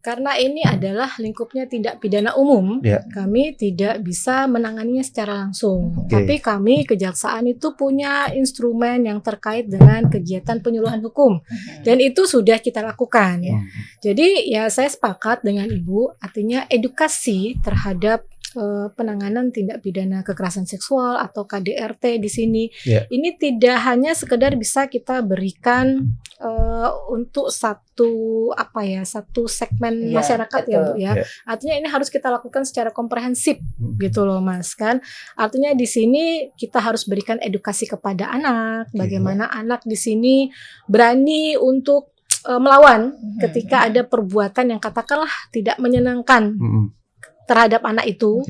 Karena ini adalah lingkupnya tindak pidana umum, kami tidak bisa menanganinya secara langsung. Tapi kami Kejaksaan itu punya instrumen yang terkait dengan kegiatan penyuluhan hukum, dan itu sudah kita lakukan. Jadi ya saya sepakat dengan Ibu, artinya edukasi terhadap penanganan tindak pidana kekerasan seksual atau KDRT di sini, ini tidak hanya sekedar bisa kita berikan untuk satu segmen masyarakat, betul. Ya Bu ya. Artinya ini harus kita lakukan secara komprehensif gitu loh Mas kan. Artinya di sini kita harus berikan edukasi kepada anak, bagaimana anak di sini berani untuk melawan ketika ada perbuatan yang katakanlah tidak menyenangkan terhadap anak itu.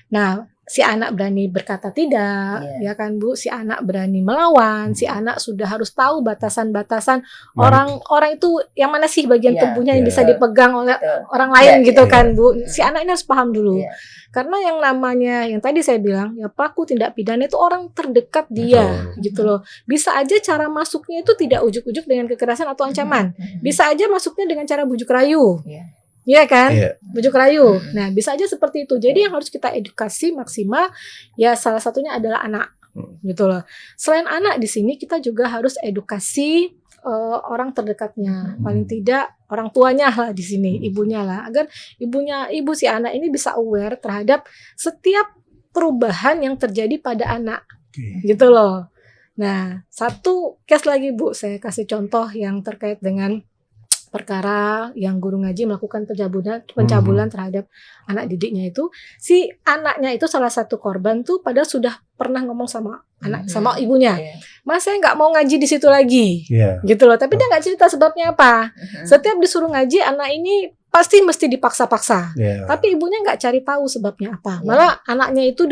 Nah, si anak berani berkata tidak, ya kan Bu, si anak berani melawan, si anak sudah harus tahu batasan-batasan orang itu yang mana sih bagian tubuhnya yang bisa dipegang oleh orang lain gitu kan Bu. Si anak ini harus paham dulu. Karena yang namanya, yang tadi saya bilang, ya pelaku tindak pidana itu orang terdekat dia gitu loh. Bisa aja cara masuknya itu tidak ujuk-ujuk dengan kekerasan atau ancaman. Bisa aja masuknya dengan cara bujuk rayu. Iya kan, bujuk rayu. Nah, bisa aja seperti itu. Jadi yang harus kita edukasi maksimal, ya salah satunya adalah anak, gitu loh. Selain anak di sini kita juga harus edukasi orang terdekatnya, paling tidak orang tuanya lah di sini, ibunya lah, agar ibu si anak ini bisa aware terhadap setiap perubahan yang terjadi pada anak, gitu loh. Nah, satu case lagi Bu, saya kasih contoh yang terkait dengan perkara yang guru ngaji melakukan pencabulan terhadap anak didiknya itu, si anaknya itu salah satu korban tuh padahal sudah pernah ngomong sama sama ibunya, Mas saya nggak mau ngaji di situ lagi, gitu loh. Tapi dia nggak cerita sebabnya apa. Setiap disuruh ngaji anak ini pasti mesti dipaksa-paksa. Tapi ibunya nggak cari tahu sebabnya apa. Malah anaknya itu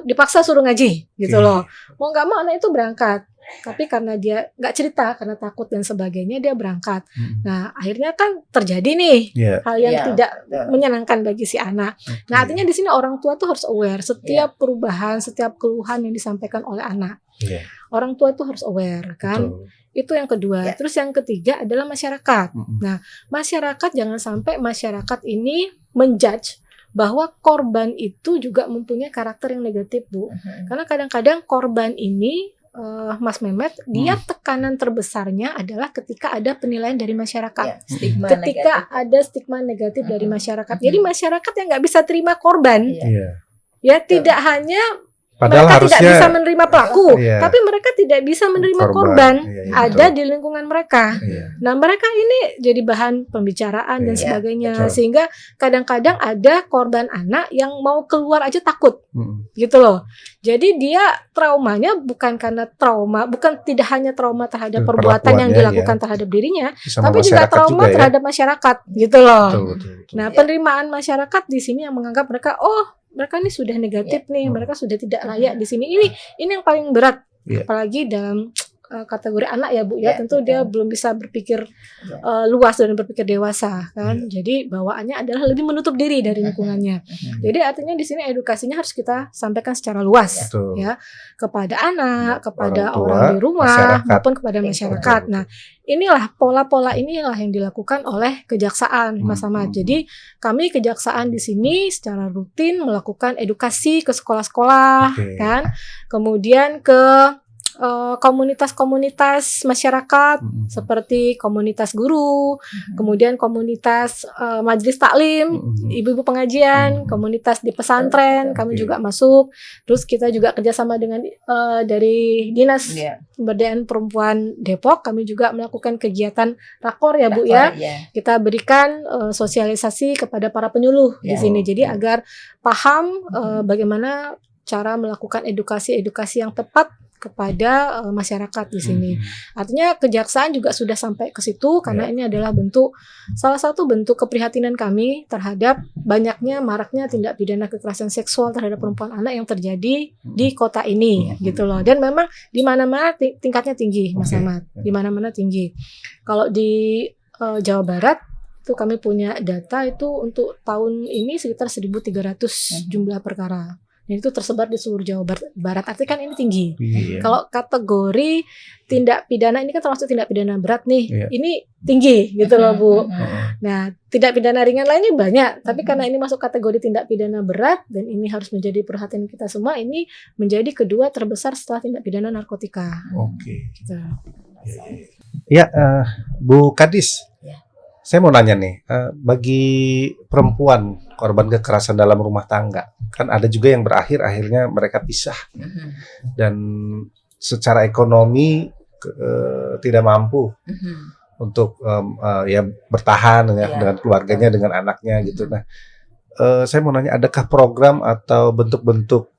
dipaksa suruh ngaji, gitu loh. Mau nggak mau anak itu berangkat. Tapi karena dia nggak cerita, karena takut dan sebagainya, dia berangkat. Nah, akhirnya kan terjadi nih hal yang tidak menyenangkan bagi si anak. Nah, artinya di sini orang tua tuh harus aware setiap perubahan, setiap keluhan yang disampaikan oleh anak. Orang tua tuh harus aware, kan? Itu yang kedua. Terus yang ketiga adalah masyarakat. Nah, masyarakat, jangan sampai masyarakat ini menjudge bahwa korban itu juga mempunyai karakter yang negatif, Bu. Karena kadang-kadang korban ini, Mas Mehmet, dia tekanan terbesarnya adalah ketika ada penilaian dari masyarakat, ketika ada stigma negatif dari masyarakat. Jadi masyarakat yang nggak bisa terima korban, ya tidak hanya padahal mereka harusnya, tidak bisa menerima pelaku, tapi mereka tidak bisa menerima korban. Ada di lingkungan mereka. Nah, mereka ini jadi bahan pembicaraan dan sebagainya, sehingga kadang-kadang ada korban anak yang mau keluar aja takut, gitu loh. Jadi dia traumanya bukan karena tidak hanya trauma terhadap perbuatan yang dilakukan terhadap dirinya, tapi juga trauma terhadap masyarakat, gitu loh. Nah, penerimaan masyarakat di sini yang menganggap mereka ini sudah negatif nih, mereka sudah tidak layak di sini. Ini yang paling berat, apalagi dalam kategori anak ya, Bu, ya. Tentu dia belum bisa berpikir luas dan berpikir dewasa, kan. Jadi bawaannya adalah lebih menutup diri dari lingkungannya. Jadi artinya di sini edukasinya harus kita sampaikan secara luas, ya, kepada anak, kepada orang di rumah, maupun kepada masyarakat. Nah, inilah pola-pola inilah yang dilakukan oleh kejaksaan, Mas Ahmad. Jadi kami kejaksaan di sini secara rutin melakukan edukasi ke sekolah-sekolah, kan, kemudian ke komunitas-komunitas masyarakat seperti komunitas guru, kemudian komunitas majelis taklim, ibu-ibu pengajian, komunitas di pesantren, kami juga masuk. Terus kita juga kerjasama dengan dari Dinas Pemberdayaan Perempuan Depok, kami juga melakukan kegiatan rakor ya, Bu, ya. Kita berikan sosialisasi kepada para penyuluh di sini, jadi agar paham bagaimana cara melakukan edukasi yang tepat kepada masyarakat di sini. Artinya kejaksaan juga sudah sampai ke situ karena ini adalah salah satu bentuk keprihatinan kami terhadap banyaknya maraknya tindak pidana kekerasan seksual terhadap perempuan anak yang terjadi di kota ini, gitu loh. Dan memang di mana-mana tingkatnya tinggi, Mas Ahmad. Di mana-mana tinggi. Kalau di Jawa Barat itu kami punya data itu untuk tahun ini sekitar 1.300 jumlah perkara. Dan itu tersebar di seluruh Jawa Barat. Artinya kan ini tinggi. Kalau kategori tindak pidana ini kan termasuk tindak pidana berat nih. Ini tinggi gitu loh, Bu. Nah, tindak pidana ringan lainnya banyak, tapi karena ini masuk kategori tindak pidana berat dan ini harus menjadi perhatian kita semua, ini menjadi kedua terbesar setelah tindak pidana narkotika. Gitu. Ya, Bu Kadis. Saya mau nanya nih, bagi perempuan korban kekerasan dalam rumah tangga, kan ada juga yang akhirnya mereka pisah dan secara ekonomi tidak mampu untuk ya bertahan dengan keluarganya, dengan anaknya gitu. Nah, saya mau nanya, adakah program atau bentuk-bentuk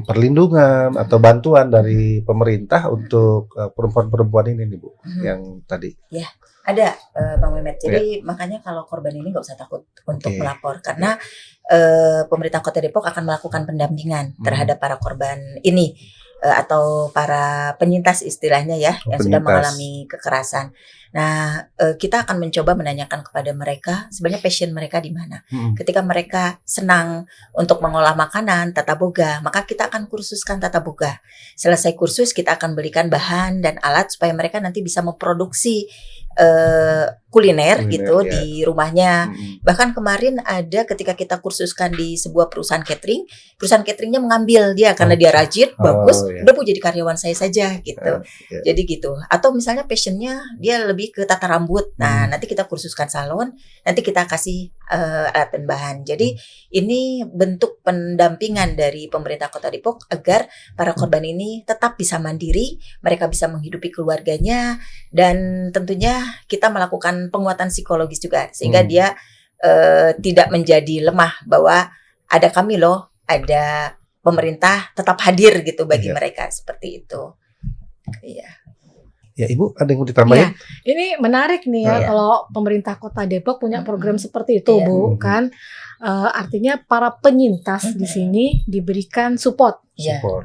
perlindungan atau bantuan dari pemerintah untuk perempuan-perempuan ini nih, Bu, yang tadi? Ya. Ada, Bang Mehmet. Jadi makanya kalau korban ini nggak usah takut untuk melapor, karena pemerintah Kota Depok akan melakukan pendampingan terhadap para korban ini atau para penyintas istilahnya ya, yang sudah mengalami kekerasan. Nah, kita akan mencoba menanyakan kepada mereka sebenarnya passion mereka di mana. Ketika mereka senang untuk mengolah makanan, tata boga, maka kita akan kursuskan tata boga. Selesai kursus, kita akan berikan bahan dan alat supaya mereka nanti bisa memproduksi kuliner gitu di rumahnya. Bahkan kemarin ada ketika kita kursuskan di sebuah perusahaan cateringnya mengambil dia karena dia rajin, bagus, udah Bu jadi karyawan saya saja gitu. Jadi gitu. Atau misalnya passionnya dia lebih lebih ke tata rambut. Nah, nanti kita kursuskan salon, nanti kita kasih alat dan bahan. Jadi ini bentuk pendampingan dari pemerintah Kota Depok agar para korban ini tetap bisa mandiri, mereka bisa menghidupi keluarganya, dan tentunya kita melakukan penguatan psikologis juga sehingga dia tidak menjadi lemah bahwa ada kami loh, ada pemerintah tetap hadir gitu bagi mereka, seperti itu. Iya. Ya, Ibu ada yang mau ditambahin? Ya, ini menarik nih ya kalau pemerintah Kota Depok punya program seperti itu, Bu, kan? Artinya para penyintas di sini diberikan support.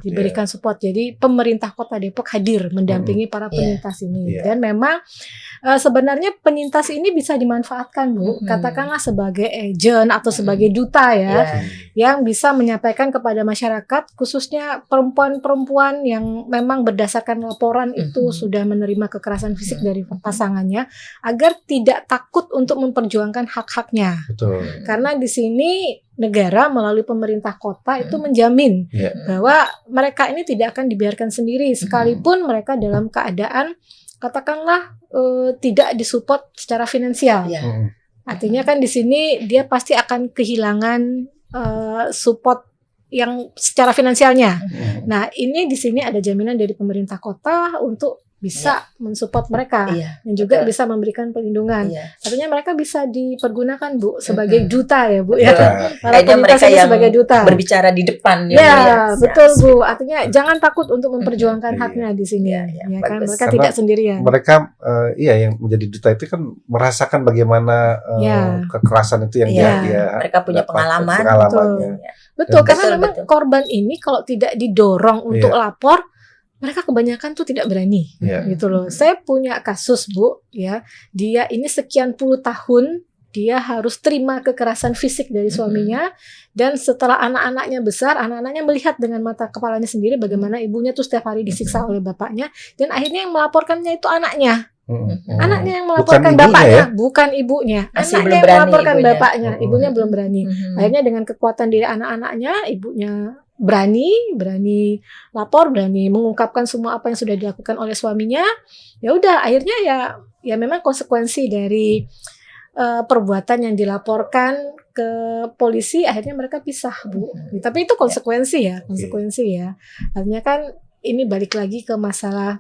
Diberikan support. Jadi pemerintah Kota Depok hadir mendampingi para penyintas ini. Dan memang sebenarnya penyintas ini bisa dimanfaatkan, Bu. Katakanlah sebagai agent atau sebagai duta ya, yang bisa menyampaikan kepada masyarakat, khususnya perempuan-perempuan yang memang berdasarkan laporan itu sudah menerima kekerasan fisik dari pasangannya, agar tidak takut untuk memperjuangkan hak-haknya. Betul. Karena di sini negara melalui pemerintah kota itu menjamin bahwa mereka ini tidak akan dibiarkan sendiri sekalipun mereka dalam keadaan katakanlah tidak disupport secara finansial. Artinya kan di sini dia pasti akan kehilangan support yang secara finansialnya. Nah, ini di sini ada jaminan dari pemerintah kota untuk bisa mensupport mereka dan juga bisa memberikan perlindungan. Artinya mereka bisa dipergunakan, Bu, sebagai duta ya, Bu ya. Para mereka yang sebagai duta berbicara di depan ya. Betul, Bu. Artinya jangan takut untuk memperjuangkan haknya di sini ya kan, mereka tidak sendirian. Mereka yang menjadi duta itu kan merasakan bagaimana kekerasan itu yang dia mereka punya pengalaman. Betul, karena memang korban ini kalau tidak didorong untuk lapor, mereka kebanyakan tuh tidak berani, gitu loh. Saya punya kasus, Bu, ya, dia ini sekian puluh tahun dia harus terima kekerasan fisik dari suaminya, dan setelah anak-anaknya besar, anak-anaknya melihat dengan mata kepalanya sendiri bagaimana ibunya tuh setiap hari disiksa oleh bapaknya, dan akhirnya yang melaporkannya itu anaknya. Anaknya yang melaporkan bapaknya, bukan ibunya. Anaknya yang melaporkan bapaknya, ibunya belum berani. Akhirnya dengan kekuatan diri anak-anaknya, ibunya berani lapor, berani mengungkapkan semua apa yang sudah dilakukan oleh suaminya. Ya udah, akhirnya ya memang konsekuensi dari perbuatan yang dilaporkan ke polisi, akhirnya mereka pisah, Bu. Tapi itu konsekuensi ya. Artinya kan ini balik lagi ke masalah,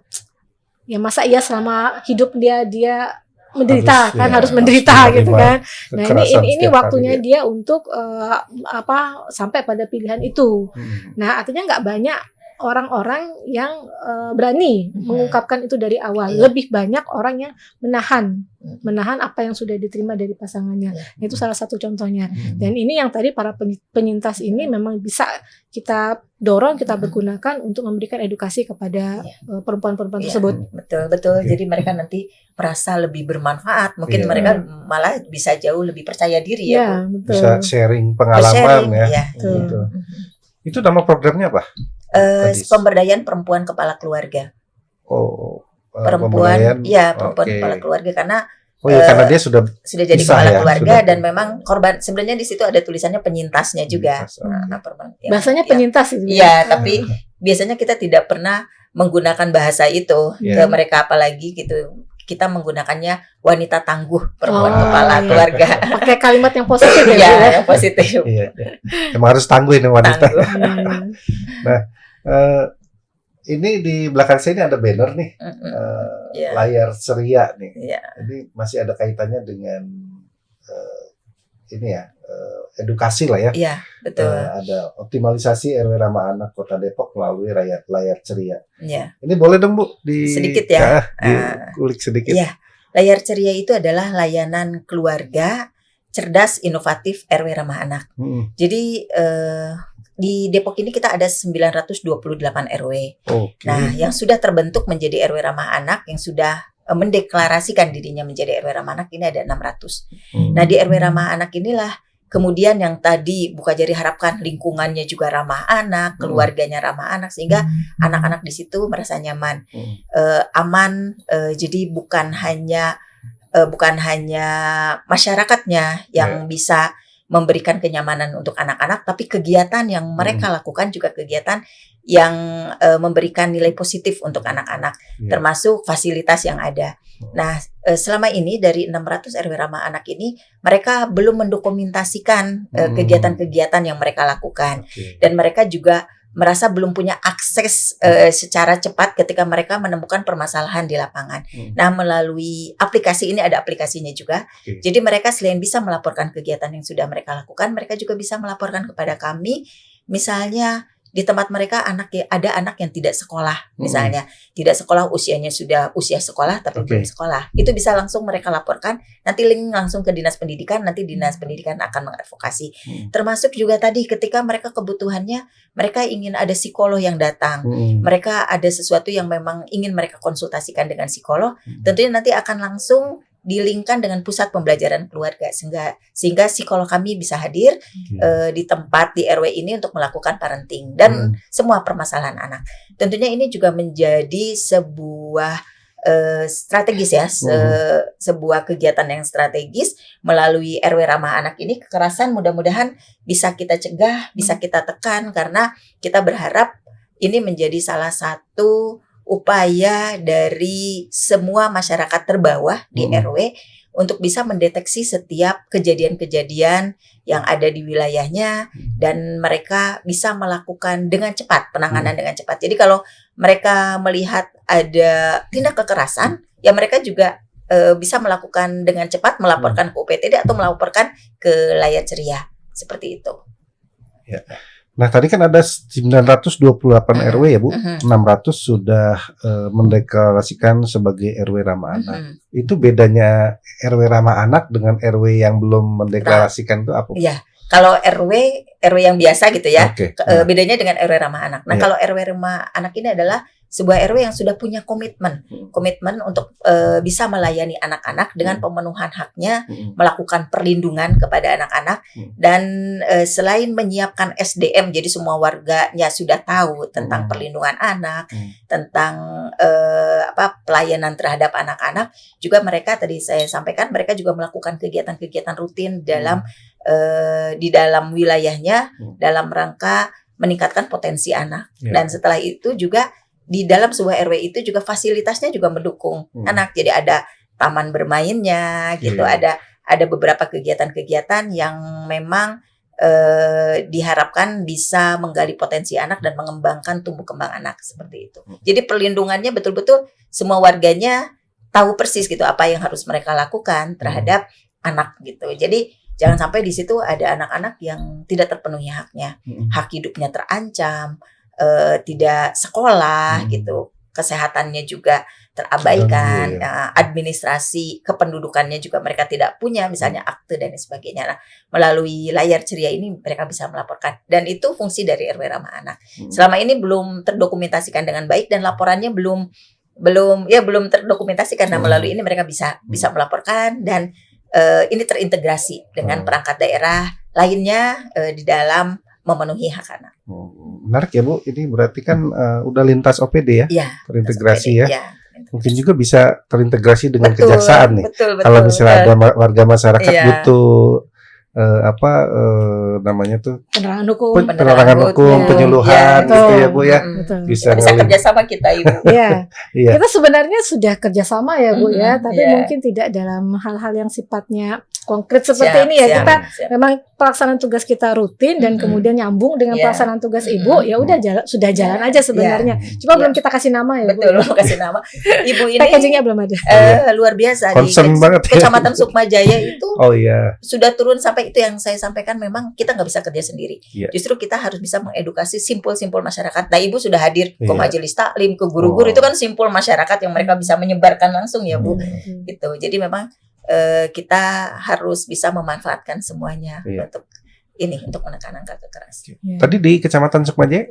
ya masa iya selama hidup dia menderita harus menderita gitu kan. Nah, ini waktunya dia untuk sampai pada pilihan itu. Nah, artinya nggak banyak orang-orang yang berani mengungkapkan itu dari awal. Lebih banyak orang yang menahan apa yang sudah diterima dari pasangannya. Itu salah satu contohnya. Dan ini yang tadi para penyintas ini memang bisa kita dorong, kita bergunakan untuk memberikan edukasi kepada perempuan-perempuan tersebut. Betul. Jadi mereka nanti merasa lebih bermanfaat. Mungkin mereka malah bisa jauh lebih percaya diri ya, Bu. Betul. Bisa sharing pengalaman gitu. Itu nama programnya apa? Pemberdayaan perempuan kepala keluarga. Perempuan kepala keluarga, karena karena dia sudah jadi kepala keluarga dan memang korban. Sebenarnya di situ ada tulisannya penyintasnya juga. Bahasanya penyintas itu. Iya, tapi biasanya kita tidak pernah menggunakan bahasa itu ke mereka, apalagi gitu. Kita menggunakannya wanita tangguh, perempuan kepala keluarga. Pakai kalimat yang positif yang positif. Emang harus tangguh ini wanita. Nah, ini di belakang saya ini ada banner nih, layar ceria nih. Ini masih ada kaitannya dengan edukasi lah ya. Iya, betul. Ada optimalisasi RW Ramah Anak Kota Depok melalui layar ceria. Iya. Ini boleh dong, Bu, sedikit ya. Dikulik sedikit. Iya. Layar ceria itu adalah layanan keluarga cerdas inovatif RW Ramah Anak. Jadi di Depok ini kita ada 928 RW. Nah, yang sudah terbentuk menjadi RW Ramah Anak, yang sudah mendeklarasikan dirinya menjadi RW Ramah Anak, ini ada 600. Nah, di RW Ramah Anak inilah kemudian yang tadi Bu Kajari harapkan lingkungannya juga ramah anak, keluarganya ramah anak, sehingga anak-anak di situ merasa nyaman, aman. Jadi bukan hanya masyarakatnya yang bisa memberikan kenyamanan untuk anak-anak, tapi kegiatan yang mereka lakukan juga kegiatan yang memberikan nilai positif untuk anak-anak, termasuk fasilitas yang ada. Nah, selama ini dari 600 RW ramah anak ini mereka belum mendokumentasikan kegiatan-kegiatan yang mereka lakukan. Dan mereka juga merasa belum punya akses secara cepat ketika mereka menemukan permasalahan di lapangan. Nah, melalui aplikasi ini, ada aplikasinya juga. Jadi mereka selain bisa melaporkan kegiatan yang sudah mereka lakukan, mereka juga bisa melaporkan kepada kami. Misalnya di tempat mereka ada anak yang tidak sekolah, misalnya tidak sekolah, usianya sudah usia sekolah tapi belum sekolah. Itu bisa langsung mereka laporkan, nanti link langsung ke dinas pendidikan, nanti dinas pendidikan akan mengadvokasi. Termasuk juga tadi ketika mereka kebutuhannya, mereka ingin ada psikolog yang datang, mereka ada sesuatu yang memang ingin mereka konsultasikan dengan psikolog, tentunya nanti akan langsung dilingkan dengan pusat pembelajaran keluarga sehingga psikolog kami bisa hadir di tempat di RW ini untuk melakukan parenting dan semua permasalahan anak. Tentunya ini juga menjadi sebuah strategis ya, sebuah kegiatan yang strategis. Melalui RW ramah anak ini kekerasan mudah-mudahan bisa kita cegah, bisa kita tekan, karena kita berharap ini menjadi salah satu upaya dari semua masyarakat terbawah di RW untuk bisa mendeteksi setiap kejadian-kejadian yang ada di wilayahnya dan mereka bisa melakukan dengan cepat, penanganan dengan cepat. Jadi kalau mereka melihat ada tindak kekerasan, ya mereka juga bisa melakukan dengan cepat, melaporkan ke UPTD atau melaporkan ke layar ceria, seperti itu. Ya. Nah, tadi kan ada 928 RW ya, Bu. 600 sudah mendeklarasikan sebagai RW ramah anak. Itu bedanya RW ramah anak dengan RW yang belum mendeklarasikan itu apa? Iya. Kalau RW yang biasa gitu ya. Bedanya dengan RW ramah anak. Nah, kalau RW ramah anak ini adalah sebuah RW yang sudah punya komitmen untuk bisa melayani anak-anak dengan pemenuhan haknya, melakukan perlindungan kepada anak-anak, dan selain menyiapkan SDM, jadi semua warganya sudah tahu tentang perlindungan anak, tentang pelayanan terhadap anak-anak, juga mereka tadi saya sampaikan mereka juga melakukan kegiatan-kegiatan rutin di dalam wilayahnya dalam rangka meningkatkan potensi anak. Dan setelah itu juga di dalam sebuah RW itu juga fasilitasnya juga mendukung anak. Jadi ada taman bermainnya gitu, ada beberapa kegiatan-kegiatan yang memang diharapkan bisa menggali potensi anak dan mengembangkan tumbuh kembang anak, seperti itu. Jadi perlindungannya betul-betul semua warganya tahu persis gitu apa yang harus mereka lakukan terhadap anak gitu. Jadi jangan sampai di situ ada anak-anak yang tidak terpenuhi haknya, hak hidupnya terancam, tidak sekolah gitu, kesehatannya juga terabaikan, administrasi kependudukannya juga mereka tidak punya, misalnya akte dan sebagainya. Nah, melalui layar ceria ini mereka bisa melaporkan, dan itu fungsi dari RW ramah anak. Selama ini belum terdokumentasikan dengan baik dan laporannya belum terdokumentasi, karena melalui ini mereka bisa melaporkan, dan ini terintegrasi dengan perangkat daerah lainnya di dalam memenuhi hak anak. Menarik ya, Bu. Ini berarti kan udah lintas OPD ya, terintegrasi OPD, ya. Mungkin juga bisa terintegrasi dengan kejaksaan nih. Betul, kalau misalnya ada warga masyarakat butuh namanya tuh penerangan hukum, penyuluhan gitu ya, Bu ya. Bisa kerja sama kita, Ibu. Kita sebenarnya sudah kerjasama ya, Bu ya, tapi mungkin tidak dalam hal-hal yang sifatnya konkret seperti ini ya. Kita memang pelaksanaan tugas kita rutin dan kemudian nyambung dengan pelaksanaan tugas Ibu, ya udah sudah jalan aja sebenarnya. Cuma belum kita kasih nama ya, Bu. Betul, belum kasih nama. Ibu ini packagingnya belum ada. Luar biasa di Kecamatan Sukmajaya itu. Sudah turun sampai itu yang saya sampaikan, memang kita nggak bisa kerja sendiri. Justru kita harus bisa mengedukasi simpul-simpul masyarakat. Nah, Ibu sudah hadir ke majelis taklim, ke guru-guru, itu kan simpul masyarakat yang mereka bisa menyebarkan langsung ya, Bu. Gitu. Jadi memang kita harus bisa memanfaatkan semuanya untuk menekan angka kekerasan. Tadi di Kecamatan Sukmajaya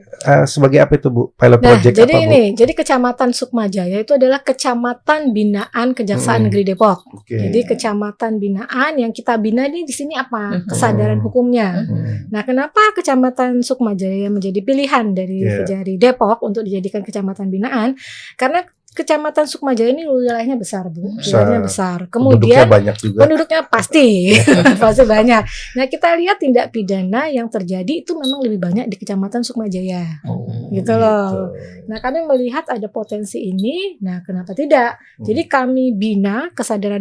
sebagai apa itu, Bu? Pilot project jadi apa, Bu? Jadi Kecamatan Sukmajaya itu adalah Kecamatan Binaan Kejaksaan Negeri Depok. Jadi Kecamatan Binaan yang kita bina ini di sini apa? Kesadaran hukumnya. Nah, kenapa Kecamatan Sukmajaya menjadi pilihan dari Kejari Depok untuk dijadikan Kecamatan Binaan? Karena Kecamatan Sukmajaya ini wilayahnya besar, Bu. Besar. Wilayahnya besar. Penduduknya Kemudian banyak juga. penduduknya pasti pasti banyak. Nah, kita lihat tindak pidana yang terjadi itu memang lebih banyak di Kecamatan Sukmajaya. Gitu loh. Nah, kami melihat ada potensi ini. Nah, kenapa tidak? Jadi kami bina kesadaran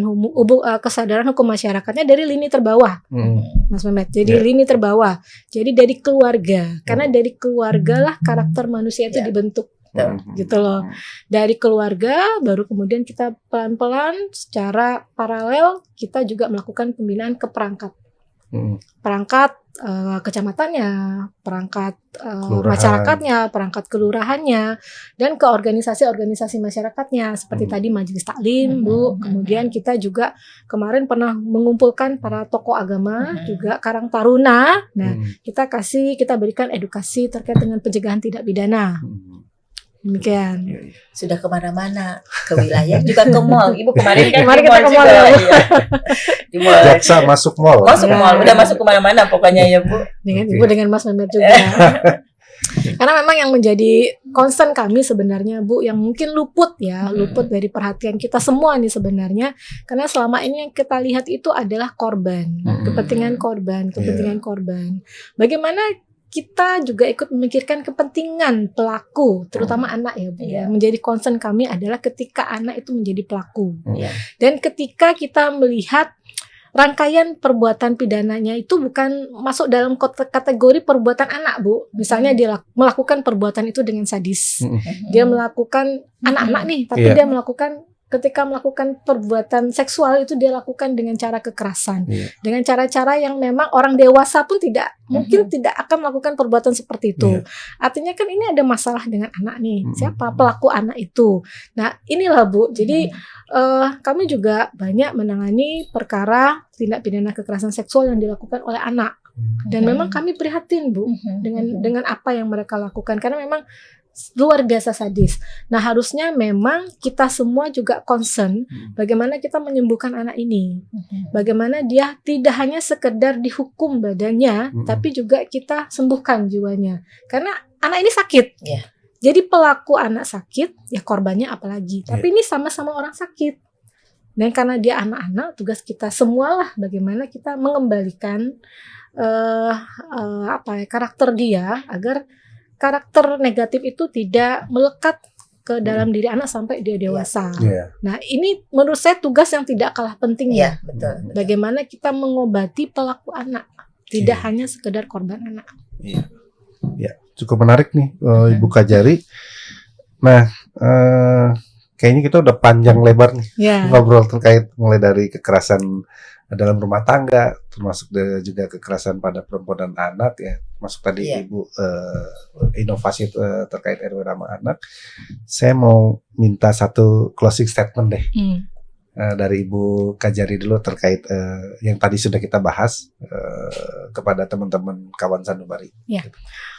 hukum masyarakatnya dari lini terbawah. Mas Mehmet. Jadi lini terbawah. Jadi dari keluarga. Karena dari keluarga lah karakter manusia itu dibentuk. Gitu loh. Dari keluarga baru kemudian kita pelan-pelan secara paralel kita juga melakukan pembinaan ke perangkat. Perangkat kecamatannya, perangkat masyarakatnya, perangkat kelurahannya, dan ke organisasi-organisasi masyarakatnya seperti tadi majelis taklim, Bu. Kemudian kita juga kemarin pernah mengumpulkan para tokoh agama, juga Karang Taruna. Nah, kita berikan edukasi terkait dengan pencegahan tindak pidana. Demikian. Sudah kemana-mana, ke wilayah juga ke mall. Ibu kemarin kan kita ke mall juga, ya. Di mall. Jaksa masuk mall. Udah masuk kemana-mana pokoknya ya, Bu. Dengan Ibu dengan Mas Mehmet juga. Karena memang yang menjadi concern kami sebenarnya, Bu, yang mungkin luput dari perhatian kita semua nih sebenarnya, karena selama ini yang kita lihat itu adalah korban, kepentingan korban. Bagaimana kita juga ikut memikirkan kepentingan pelaku, terutama anak ya, Bu. Menjadi concern kami adalah ketika anak itu menjadi pelaku. Dan ketika kita melihat rangkaian perbuatan pidananya itu bukan masuk dalam kategori perbuatan anak, Bu. Misalnya dia melakukan perbuatan itu dengan sadis. Dia melakukan anak-anak nih, tapi dia ketika melakukan perbuatan seksual itu dia lakukan dengan cara kekerasan, dengan cara-cara yang memang orang dewasa pun mungkin tidak akan melakukan perbuatan seperti itu. Artinya kan ini ada masalah dengan anak nih. Siapa pelaku anak itu? Nah, inilah, Bu. Jadi kami juga banyak menangani perkara tindak pidana kekerasan seksual yang dilakukan oleh anak. Dan memang kami prihatin, Bu, dengan apa yang mereka lakukan, karena memang luar biasa sadis. Nah, harusnya memang kita semua juga concern bagaimana kita menyembuhkan anak ini. Bagaimana dia tidak hanya sekedar dihukum badannya, tapi juga kita sembuhkan jiwanya. Karena anak ini sakit. Jadi pelaku anak sakit, ya korbannya apalagi. Tapi ini sama-sama orang sakit. Dan karena dia anak-anak, tugas kita semualah bagaimana kita mengembalikan karakter dia agar karakter negatif itu tidak melekat ke dalam diri anak sampai dia dewasa. Nah, ini menurut saya tugas yang tidak kalah penting ya. Betul. Bagaimana kita mengobati pelaku anak, tidak hanya sekedar korban anak. Cukup menarik nih, Ibu Kajari. Nah, kayaknya kita udah panjang lebar nih ngobrol terkait mulai dari kekerasan dalam rumah tangga, termasuk juga kekerasan pada perempuan dan anak ya. Masuk tadi Ibu inovasi terkait RW Ramah Anak. Saya mau minta satu closing statement deh dari Ibu Kajari dulu terkait yang tadi sudah kita bahas kepada teman-teman kawan Sanubari.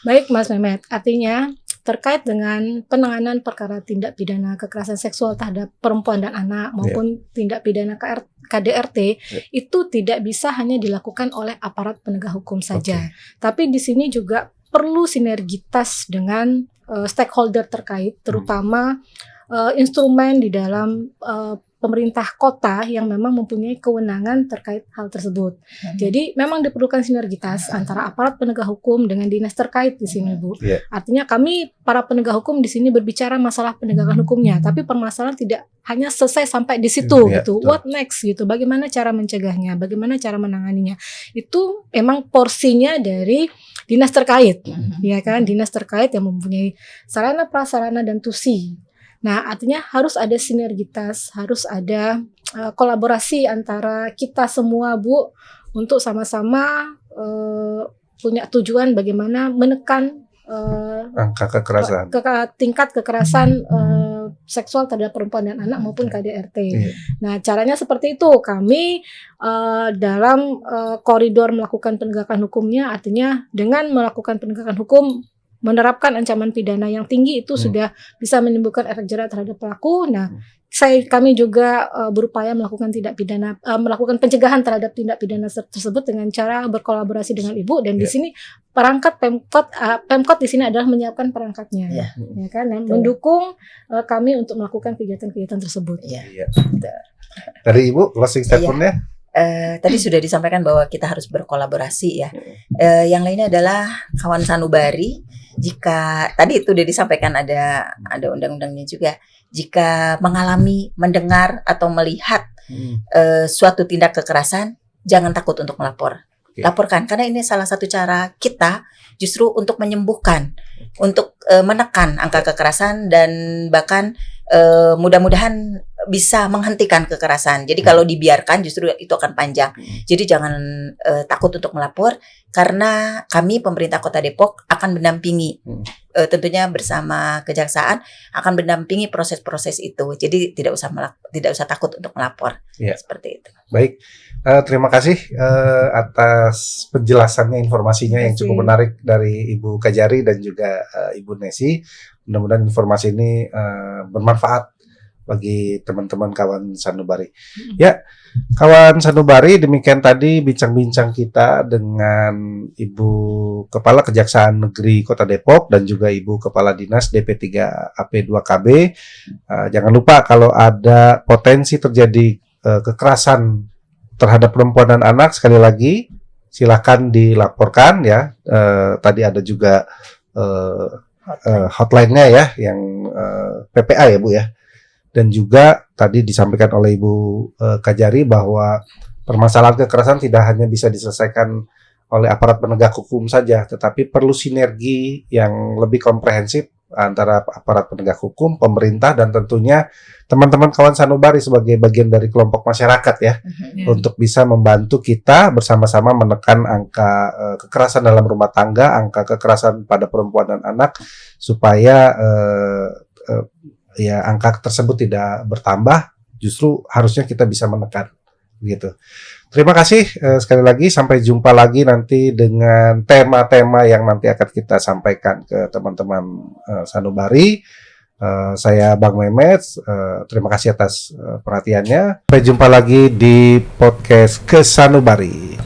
Baik, Mas Mehmet. Artinya terkait dengan penanganan perkara tindak pidana kekerasan seksual terhadap perempuan dan anak maupun tindak pidana KDRT itu tidak bisa hanya dilakukan oleh aparat penegak hukum saja. Tapi di sini juga perlu sinergitas dengan stakeholder terkait, terutama instrumen di dalam pemerintah kota yang memang mempunyai kewenangan terkait hal tersebut. Jadi memang diperlukan sinergitas antara aparat penegak hukum dengan dinas terkait di sini, Bu. Artinya kami para penegak hukum di sini berbicara masalah penegakan hukumnya, tapi permasalahan tidak hanya selesai sampai di situ gitu. What next gitu? Bagaimana cara mencegahnya? Bagaimana cara menanganinya? Itu memang porsinya dari dinas terkait, ya kan? Dinas terkait yang mempunyai sarana prasarana dan tusi. Nah, artinya harus ada sinergitas, harus ada kolaborasi antara kita semua, Bu, untuk sama-sama punya tujuan bagaimana menekan angka kekerasan, tingkat kekerasan seksual terhadap perempuan dan anak maupun KDRT. Nah, caranya seperti itu. Kami dalam koridor melakukan penegakan hukumnya, artinya dengan melakukan penegakan hukum menerapkan ancaman pidana yang tinggi itu sudah bisa menimbulkan efek jerah terhadap pelaku. Nah, kami juga berupaya melakukan melakukan pencegahan terhadap tindak pidana tersebut dengan cara berkolaborasi dengan Ibu, dan di sini perangkat Pemkot di sini adalah menyiapkan perangkatnya, ya kan, dan mendukung kami untuk melakukan kegiatan-kegiatan tersebut. Dari Ibu closing statement-nya? Tadi sudah disampaikan bahwa kita harus berkolaborasi ya. Yang lainnya adalah kawan sanubari. Jika tadi itu sudah disampaikan ada undang-undangnya juga. Jika mengalami, mendengar atau melihat suatu tindak kekerasan, jangan takut untuk melapor. Laporkan, karena ini salah satu cara kita justru untuk menyembuhkan, untuk menekan angka kekerasan dan bahkan mudah-mudahan bisa menghentikan kekerasan. Jadi kalau dibiarkan justru itu akan panjang. Jadi jangan takut untuk melapor, karena kami pemerintah Kota Depok akan mendampingi, tentunya bersama kejaksaan akan mendampingi proses-proses itu. Jadi tidak usah takut untuk melapor. Seperti itu. Baik, terima kasih atas penjelasannya, informasinya yang cukup menarik dari Ibu Kajari dan juga Ibu Nesi. Mudah-mudahan informasi ini bermanfaat bagi teman-teman kawan sanubari. Ya, kawan sanubari, demikian tadi bincang-bincang kita dengan Ibu Kepala Kejaksaan Negeri Kota Depok dan juga Ibu Kepala Dinas DP3AP2KB. Jangan lupa kalau ada potensi terjadi kekerasan terhadap perempuan dan anak, sekali lagi silakan dilaporkan ya. Tadi ada juga hotline-nya ya, yang PPA ya Bu ya. Dan juga tadi disampaikan oleh Ibu Kajari bahwa permasalahan kekerasan tidak hanya bisa diselesaikan oleh aparat penegak hukum saja, tetapi perlu sinergi yang lebih komprehensif antara aparat penegak hukum, pemerintah, dan tentunya teman-teman kawan sanubari sebagai bagian dari kelompok masyarakat ya, untuk bisa membantu kita bersama-sama menekan angka kekerasan dalam rumah tangga, angka kekerasan pada perempuan dan anak, supaya ya angka tersebut tidak bertambah, justru harusnya kita bisa menekan gitu. Terima kasih sekali lagi, sampai jumpa lagi nanti dengan tema-tema yang nanti akan kita sampaikan ke teman-teman sanubari. Saya Bang Mehmet, terima kasih atas perhatiannya. Sampai jumpa lagi di podcast Kesanubari.